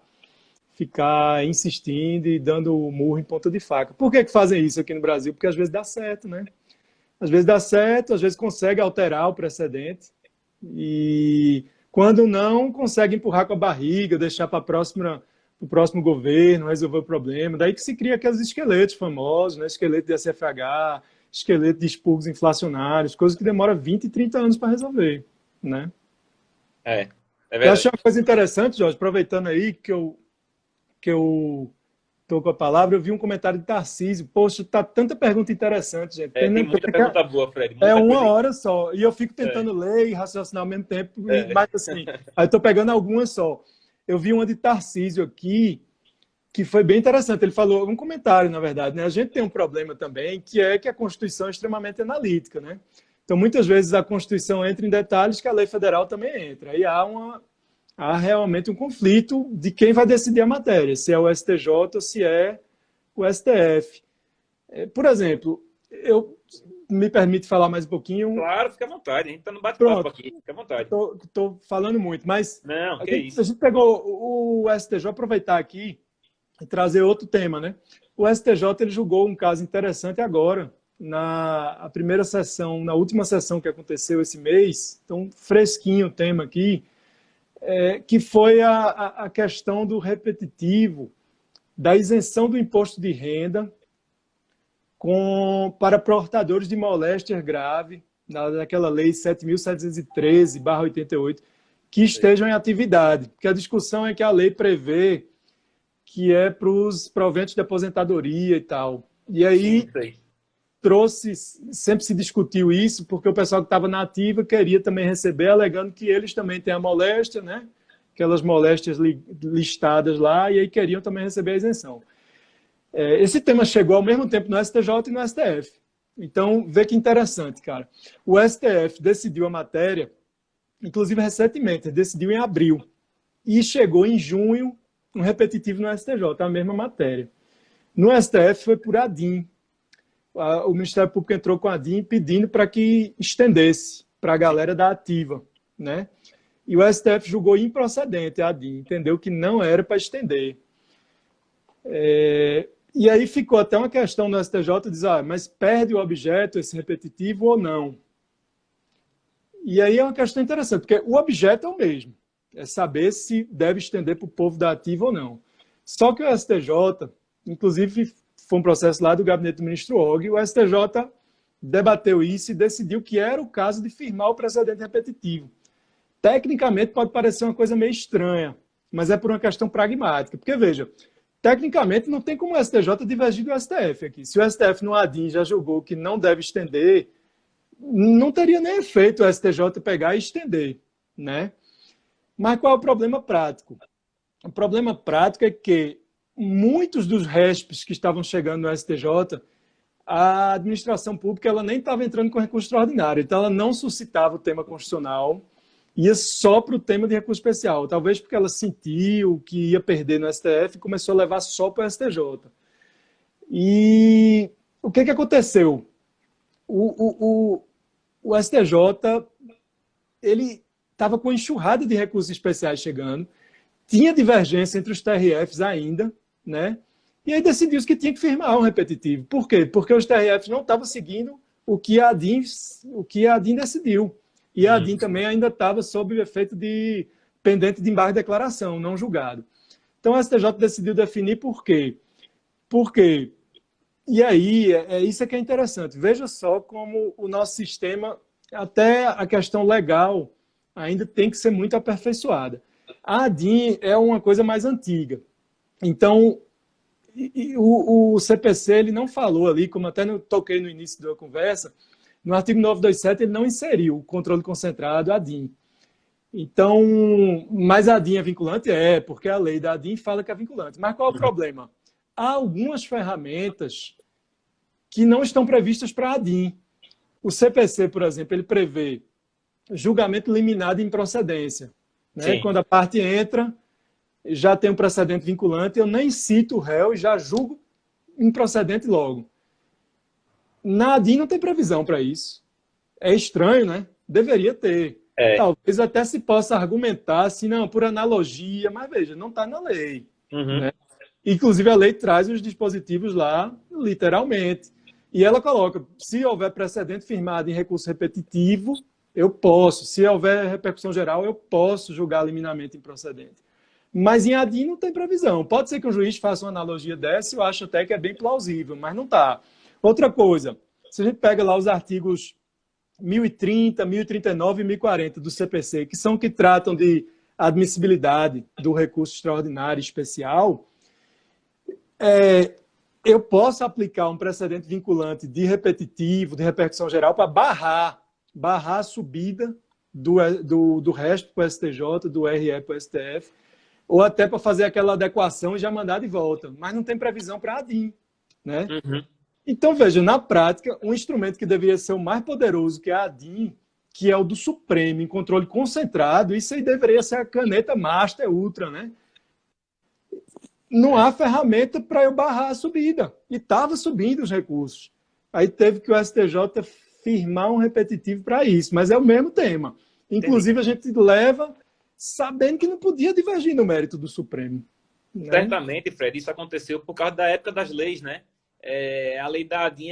insistindo e dando murro em ponta de faca. Por que fazem isso aqui no Brasil? Porque às vezes dá certo, né? Às vezes dá certo, às vezes consegue alterar o precedente e quando não, consegue empurrar com a barriga, deixar para o próximo governo resolver o problema. Daí que se cria aqueles esqueletos famosos, né? Esqueleto de SFH, esqueleto de expurgos inflacionários, coisas que demoram 20, 30 anos para resolver, né? É verdade. Eu achei uma coisa interessante, Jorge, aproveitando aí que eu estou com a palavra, eu vi um comentário de Tarcísio. Poxa, tá tanta pergunta interessante, gente. Tem muita pergunta boa, Fred. Uma hora só. E eu fico tentando ler e raciocinar ao mesmo tempo, mas assim, aí estou pegando algumas só. Eu vi uma de Tarcísio aqui, que foi bem interessante. Ele falou, um comentário, na verdade, né? A gente tem um problema também, que é que a Constituição é extremamente analítica, né? Então, muitas vezes a Constituição entra em detalhes que a lei federal também entra. Aí há realmente um conflito de quem vai decidir a matéria, se é o STJ ou se é o STF. Por exemplo, me permite falar mais um pouquinho? Claro, fica à vontade. A gente está no bate-papo aqui. Fica à vontade. Estou falando muito, mas não, que isso. A gente pegou o STJ, aproveitar aqui e trazer outro tema, né? O STJ ele julgou um caso interessante agora, na primeira sessão, na última sessão que aconteceu esse mês, então fresquinho o tema aqui, que foi a questão do repetitivo, da isenção do imposto de renda para portadores de moléstia grave, naquela lei 7.713/88, que estejam em atividade. Porque a discussão é que a lei prevê que é para os proventos de aposentadoria e tal. E aí sempre se discutiu isso, porque o pessoal que estava na ativa queria também receber, alegando que eles também têm a moléstia, né? Aquelas moléstias listadas lá, e aí queriam também receber a isenção. Esse tema chegou ao mesmo tempo no STJ e no STF. Então, vê que interessante, cara. O STF decidiu a matéria, inclusive recentemente, decidiu em abril, e chegou em junho um repetitivo no STJ, a mesma matéria. No STF foi por ADIM. O Ministério Público entrou com a ADIM pedindo para que estendesse para a galera da ativa, né? E o STF julgou improcedente a ADIM, entendeu que não era para estender. E aí ficou até uma questão no STJ, diz, mas perde o objeto, esse repetitivo ou não? E aí é uma questão interessante, porque o objeto é o mesmo, é saber se deve estender para o povo da ativa ou não. Só que o STJ, inclusive foi um processo lá do gabinete do ministro Og, o STJ debateu isso e decidiu que era o caso de firmar o precedente repetitivo. Tecnicamente pode parecer uma coisa meio estranha, mas é por uma questão pragmática. Porque, veja, tecnicamente não tem como o STJ divergir do STF aqui. Se o STF no ADIM já julgou que não deve estender, não teria nem efeito o STJ pegar e estender, né? Mas qual é o problema prático? O problema prático é que muitos dos RESPs que estavam chegando no STJ, a administração pública ela nem estava entrando com recurso extraordinário, então ela não suscitava o tema constitucional, ia só para o tema de recurso especial, talvez porque ela sentiu que ia perder no STF e começou a levar só para o STJ. E o que aconteceu? O STJ ele estava com enxurrada de recursos especiais chegando, tinha divergência entre os TRFs ainda, né? E aí decidiu que tinha que firmar um repetitivo. Por quê? Porque os TRFs não estavam seguindo o que a ADIM decidiu. E a ADIM também ainda estava sob o efeito de pendente de embargo de declaração, não julgado. Então, o STJ decidiu definir por quê. Por quê? E aí, isso que é interessante. Veja só como o nosso sistema, até a questão legal, ainda tem que ser muito aperfeiçoada. A ADIM é uma coisa mais antiga. Então, o CPC ele não falou ali, como até toquei no início da conversa, no artigo 927 ele não inseriu o controle concentrado, a ADIM. Então, mas a ADIM é vinculante? É, porque a lei da ADIM fala que é vinculante. Mas qual é o problema? Há algumas ferramentas que não estão previstas para a ADIM. O CPC, por exemplo, ele prevê julgamento liminar de improcedência. Né? Quando a parte entra, já tem um precedente vinculante, eu nem cito o réu e já julgo improcedente logo. Na ADIM não tem previsão para isso. É estranho, né? Deveria ter. Talvez até se possa argumentar assim, não, por analogia, mas veja, não está na lei. Né? Inclusive, a lei traz os dispositivos lá, literalmente. E ela coloca, se houver precedente firmado em recurso repetitivo, eu posso. Se houver repercussão geral, eu posso julgar liminarmente improcedente. Mas em ADIM não tem previsão. Pode ser que o juiz faça uma analogia dessa, eu acho até que é bem plausível, mas não está. Outra coisa, se a gente pega lá os artigos 1030, 1039 e 1040 do CPC, que são que tratam de admissibilidade do recurso extraordinário especial, eu posso aplicar um precedente vinculante de repetitivo, de repercussão geral, para barrar a subida do resto para o STJ, do RE para o STF, ou até para fazer aquela adequação e já mandar de volta. Mas não tem previsão para a ADIM. Né? Então, veja, na prática, um instrumento que deveria ser o mais poderoso que é a ADIM, que é o do Supremo, em controle concentrado, isso aí deveria ser a caneta Master Ultra, né? Não há ferramenta para eu barrar a subida. E estava subindo os recursos. Aí teve que o STJ firmar um repetitivo para isso, mas é o mesmo tema. Inclusive, a gente leva sabendo que não podia divergir no mérito do Supremo. Né? Certamente, Fred, isso aconteceu por causa da época das leis, né? A lei da ADIM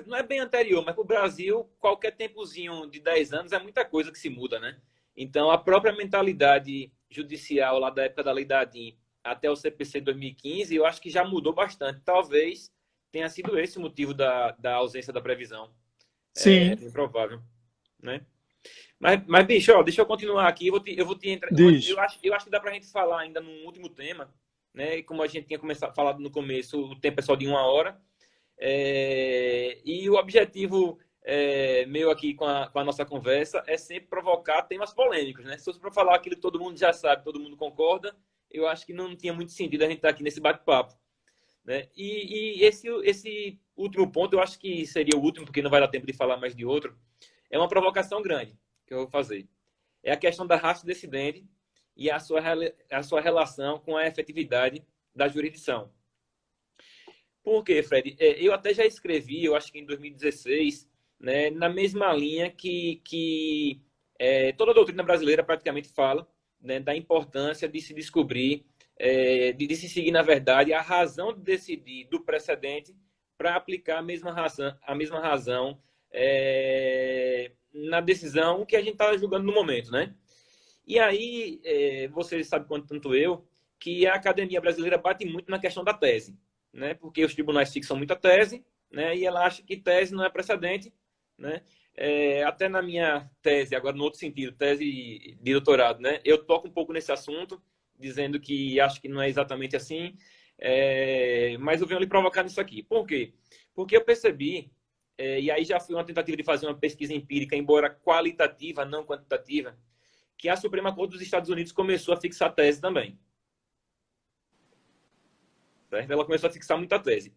não é bem anterior, mas para o Brasil, qualquer tempozinho de 10 anos é muita coisa que se muda, né? Então, a própria mentalidade judicial lá da época da lei da ADIM até o CPC 2015, eu acho que já mudou bastante. Talvez tenha sido esse o motivo da ausência da previsão. Sim. É bem provável, né? Mas bicho, ó, deixa eu continuar aqui. Eu vou te entrar. Eu acho que dá para a gente falar ainda num último tema, né? Como a gente tinha falado no começo, o tempo é só de 1 hora. E o objetivo meu aqui com a nossa conversa é sempre provocar temas polêmicos, né? Se fosse para falar aquilo que todo mundo já sabe, todo mundo concorda, eu acho que não tinha muito sentido a gente estar aqui nesse bate-papo. Né? E esse último ponto, eu acho que seria o último, porque não vai dar tempo de falar mais de outro, é uma provocação grande que eu vou fazer. É a questão da ratio decidendi e a sua relação com a efetividade da jurisdição. Por quê, Fred? Eu até já escrevi, eu acho que em 2016, né, na mesma linha que toda a doutrina brasileira praticamente fala, né, da importância de se descobrir, de se seguir, na verdade, a razão de decidir do precedente para aplicar a mesma razão na decisão que a gente está julgando no momento, né? E aí, você sabe quanto eu, que a academia brasileira bate muito na questão da tese, né? Porque os tribunais fixam muita tese, né? E ela acha que tese não é precedente, né? Até na minha tese, agora no outro sentido, tese de doutorado, né? Eu toco um pouco nesse assunto, dizendo que acho que não é exatamente assim, mas eu venho lhe provocar nisso aqui. Por quê? Porque eu percebi e aí já foi uma tentativa de fazer uma pesquisa empírica, embora qualitativa, não quantitativa, que a Suprema Corte dos Estados Unidos começou a fixar tese também. Certo? Ela começou a fixar muita tese.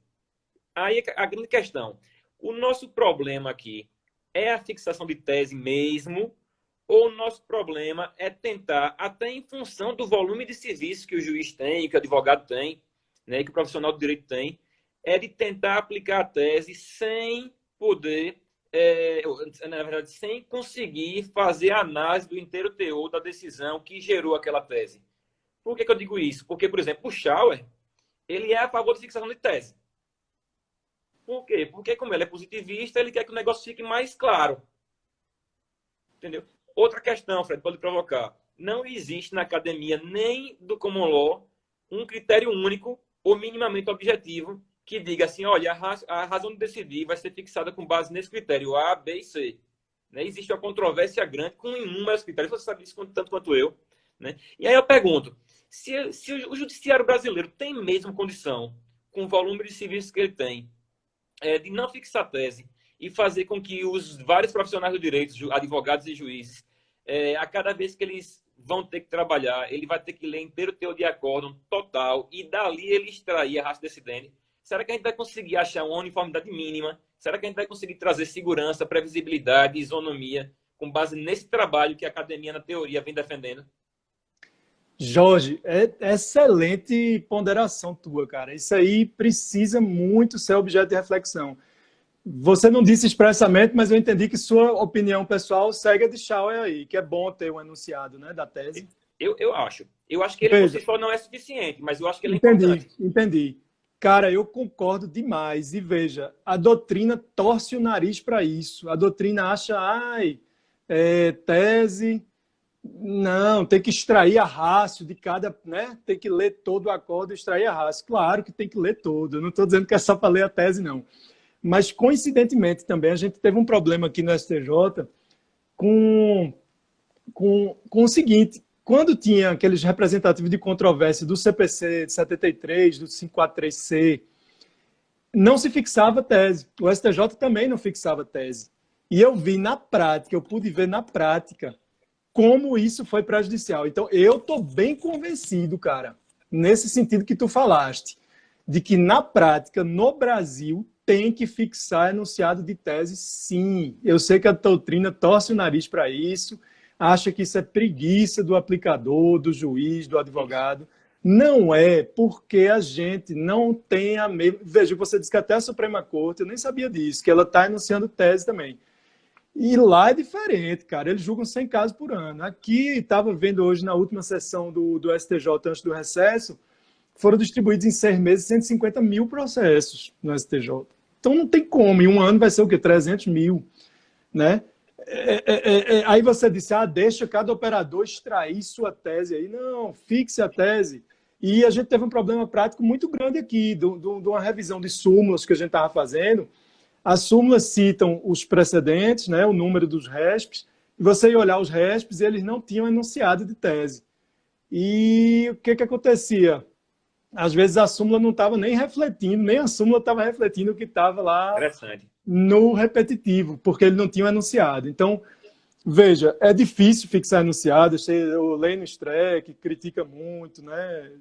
Aí a grande questão, o nosso problema aqui é a fixação de tese mesmo, ou o nosso problema é tentar, até em função do volume de serviço que o juiz tem, que o advogado tem, né, que o profissional do direito tem, é de tentar aplicar a tese sem poder, na verdade, sem conseguir fazer a análise do inteiro teor da decisão que gerou aquela tese. Por que eu digo isso? Porque, por exemplo, o Schauer, ele é a favor da fixação de tese. Por quê? Porque, como ele é positivista, ele quer que o negócio fique mais claro. Entendeu? Outra questão, Fred, pode provocar. Não existe na academia, nem do common law, um critério único ou minimamente objetivo que diga assim, olha, a razão de decidir vai ser fixada com base nesse critério A, B e C. Né? Existe uma controvérsia grande com inúmeros critérios. Você sabe disso tanto quanto eu. Né? E aí eu pergunto, se o judiciário brasileiro tem mesmo condição, com o volume de serviços que ele tem, de não fixar tese e fazer com que os vários profissionais do direito, advogados e juízes, a cada vez que eles vão ter que trabalhar, ele vai ter que ler inteiro o teor de acórdão total e dali ele extrair a ratio decidente. Será que a gente vai conseguir achar uma uniformidade mínima? Será que a gente vai conseguir trazer segurança, previsibilidade, isonomia, com base nesse trabalho que a academia, na teoria, vem defendendo? Jorge, é excelente ponderação tua, cara. Isso aí precisa muito ser objeto de reflexão. Você não disse expressamente, mas eu entendi que sua opinião pessoal segue a de Schauer aí, que é bom ter um enunciado, né, da tese. Eu acho. Eu acho que ele por si só não é suficiente, mas eu acho que ele é importante. Entendi. Cara, eu concordo demais. E veja, a doutrina torce o nariz para isso. A doutrina acha, tese... Não, tem que extrair a ratio de cada, né? Tem que ler todo o acordo e extrair a ratio. Claro que tem que ler todo. Eu não estou dizendo que é só para ler a tese, não. Mas, coincidentemente, também a gente teve um problema aqui no STJ com o seguinte: quando tinha aqueles representativos de controvérsia do CPC de 73, do 543C, não se fixava tese. O STJ também não fixava tese. E eu vi na prática, eu pude ver na prática como isso foi prejudicial. Então, eu estou bem convencido, cara, nesse sentido que tu falaste, de que, na prática, no Brasil, tem que fixar enunciado de tese, sim. Eu sei que a doutrina torce o nariz para isso, acha que isso é preguiça do aplicador, do juiz, do advogado. Não é, porque a gente não tem a mesma... Veja, você disse que até a Suprema Corte, eu nem sabia disso, que ela está enunciando tese também. E lá é diferente, cara. Eles julgam 100 casos por ano. Aqui, estava vendo hoje, na última sessão do STJ, antes do recesso, foram distribuídos em 6 meses 150 mil processos no STJ. Então, não tem como. Em um ano vai ser o quê? 300 mil. Né? Aí você disse, deixa cada operador extrair sua tese aí. Não, fixe a tese. E a gente teve um problema prático muito grande aqui, de uma revisão de súmulas que a gente estava fazendo. As súmulas citam os precedentes, né, o número dos RESPs, e você ia olhar os RESPs e eles não tinham enunciado de tese. E o que acontecia? Às vezes a súmula não estava nem refletindo, nem a súmula estava refletindo o que estava lá no repetitivo, porque ele não tinha enunciado. Então, veja, é difícil fixar enunciado, eu leio no Streck, critica muito, né?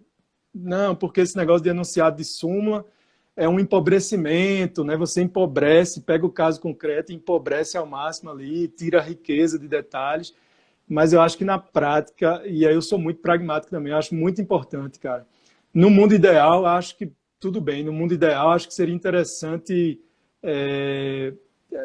Não, porque esse negócio de enunciado de súmula é um empobrecimento, né? Você empobrece, pega o caso concreto e empobrece ao máximo ali, tira a riqueza de detalhes. Mas eu acho que na prática, e aí eu sou muito pragmático também, eu acho muito importante, cara. No mundo ideal, acho que tudo bem. No mundo ideal, acho que seria interessante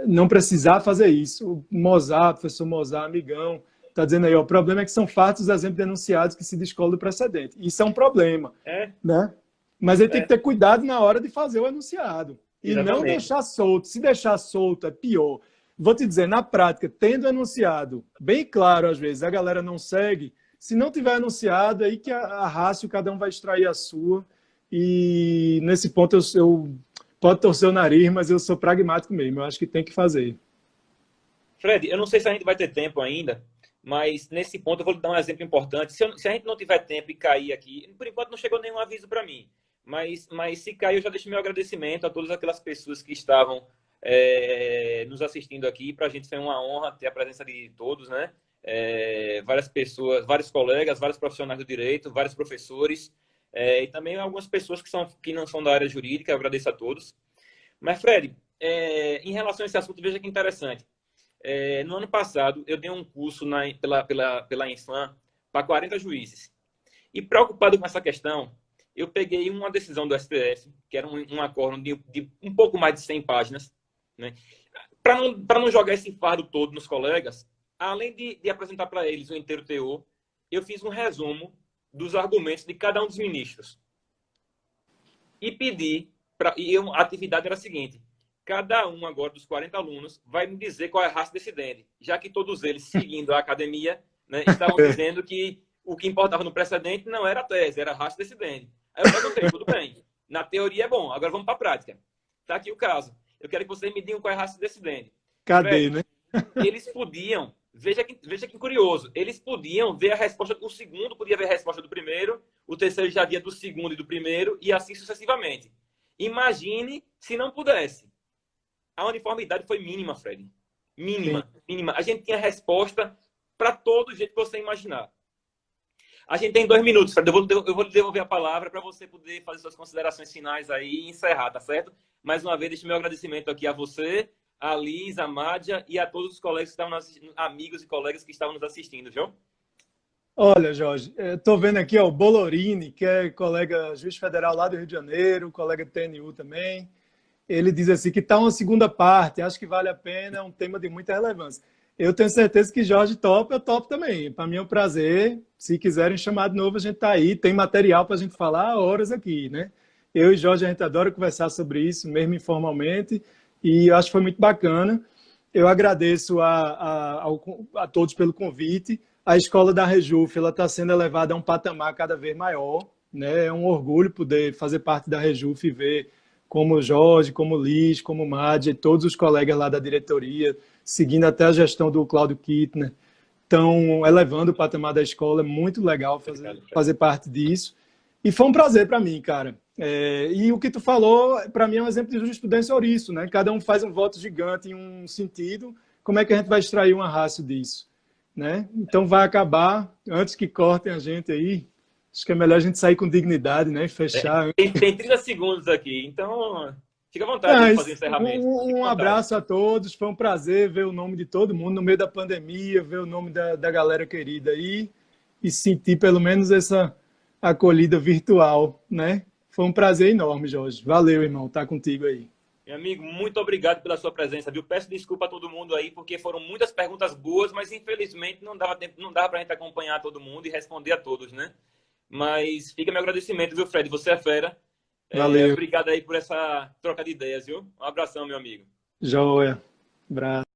não precisar fazer isso. O Mozart, professor Mozart, amigão, está dizendo aí, o problema é que são fatos os exemplos denunciados que se descolam do precedente. Isso é um problema, né? Mas ele tem que ter cuidado na hora de fazer o enunciado. E não deixar solto. Se deixar solto, é pior. Vou te dizer, na prática, tendo enunciado bem claro, às vezes, a galera não segue. Se não tiver enunciado, aí que a ratio, cada um vai extrair a sua. E nesse ponto, eu pode torcer o nariz, mas eu sou pragmático mesmo. Eu acho que tem que fazer. Fred, eu não sei se a gente vai ter tempo ainda, mas nesse ponto eu vou lhe dar um exemplo importante. Se a gente não tiver tempo e cair aqui, por enquanto não chegou nenhum aviso para mim. Mas se cair, eu já deixo meu agradecimento a todas aquelas pessoas que estavam nos assistindo aqui. Para a gente foi uma honra ter a presença de todos, né? Várias pessoas, vários colegas, vários profissionais do direito, vários professores, e também algumas pessoas que não são da área jurídica. Eu agradeço a todos. Mas, Fred, em relação a esse assunto, veja que interessante. No ano passado, eu dei um curso pela Infam para 40 juízes. E preocupado com essa questão, eu peguei uma decisão do STF, que era um acórdão de um pouco mais de 100 páginas, né? Para não jogar esse fardo todo nos colegas, além de apresentar para eles o inteiro teor, eu fiz um resumo dos argumentos de cada um dos ministros. E pedi, a atividade era a seguinte: cada um agora dos 40 alunos vai me dizer qual é a raça decidente, já que todos eles, seguindo a academia, né, estavam dizendo que o que importava no precedente não era a tese, era a raça decidente. Aí eu perguntei, tudo bem, na teoria é bom, agora vamos para a prática. Está aqui o caso. Eu quero que vocês me digam qual é a raça decidente. Cadê, né? Eles podiam, veja que curioso, eles podiam ver a resposta, o segundo podia ver a resposta do primeiro, o terceiro já via do segundo e do primeiro, e assim sucessivamente. Imagine se não pudesse. A uniformidade foi mínima, Fred. Mínima, mínima. A gente tinha resposta para todo jeito que você imaginar. A gente tem 2 minutos, Fred. Eu vou lhe devolver a palavra para você poder fazer suas considerações finais aí e encerrar, tá certo? Mais uma vez, deixo meu agradecimento aqui a você, a Liz, a Mádia e a todos os colegas que estavam amigos e colegas que estavam nos assistindo, viu? Olha, Jorge, estou vendo aqui o Bolorini, que é colega juiz federal lá do Rio de Janeiro, colega do TNU também. Ele diz assim que está uma segunda parte, acho que vale a pena, é um tema de muita relevância. Eu tenho certeza que Jorge topa, eu topo também. Para mim é um prazer. Se quiserem chamar de novo, a gente está aí. Tem material para a gente falar horas aqui, né? Eu e Jorge, a gente adora conversar sobre isso, mesmo informalmente, e acho que foi muito bacana. Eu agradeço a todos pelo convite. A escola da Rejuf está sendo elevada a um patamar cada vez maior, né? É um orgulho poder fazer parte da Rejuf e ver como o Jorge, como o Liz, como o Mádia, todos os colegas lá da diretoria, seguindo até a gestão do Cláudio Kittner, estão elevando o patamar da escola. É muito legal fazer parte disso. E foi um prazer para mim, cara. E o que tu falou, para mim, é um exemplo de jurisprudência ouriço, né? Cada um faz um voto gigante em um sentido. Como é que a gente vai extrair uma rácio disso? Né? Então vai acabar, antes que cortem a gente aí, acho que é melhor a gente sair com dignidade, né? E fechar. Tem 30 segundos aqui, então fica à vontade de fazer o encerramento. Um abraço a todos, foi um prazer ver o nome de todo mundo no meio da pandemia, ver o nome da galera querida aí e sentir pelo menos essa acolhida virtual, né? Foi um prazer enorme, Jorge. Valeu, irmão, tá contigo aí. Meu amigo, muito obrigado pela sua presença, viu? Peço desculpa a todo mundo aí, porque foram muitas perguntas boas, mas infelizmente não dava para a gente acompanhar todo mundo e responder a todos, né? Mas fica meu agradecimento, viu, Fred? Você é fera. Valeu. Obrigado aí por essa troca de ideias, viu? Um abração, meu amigo. Joia. Abraço.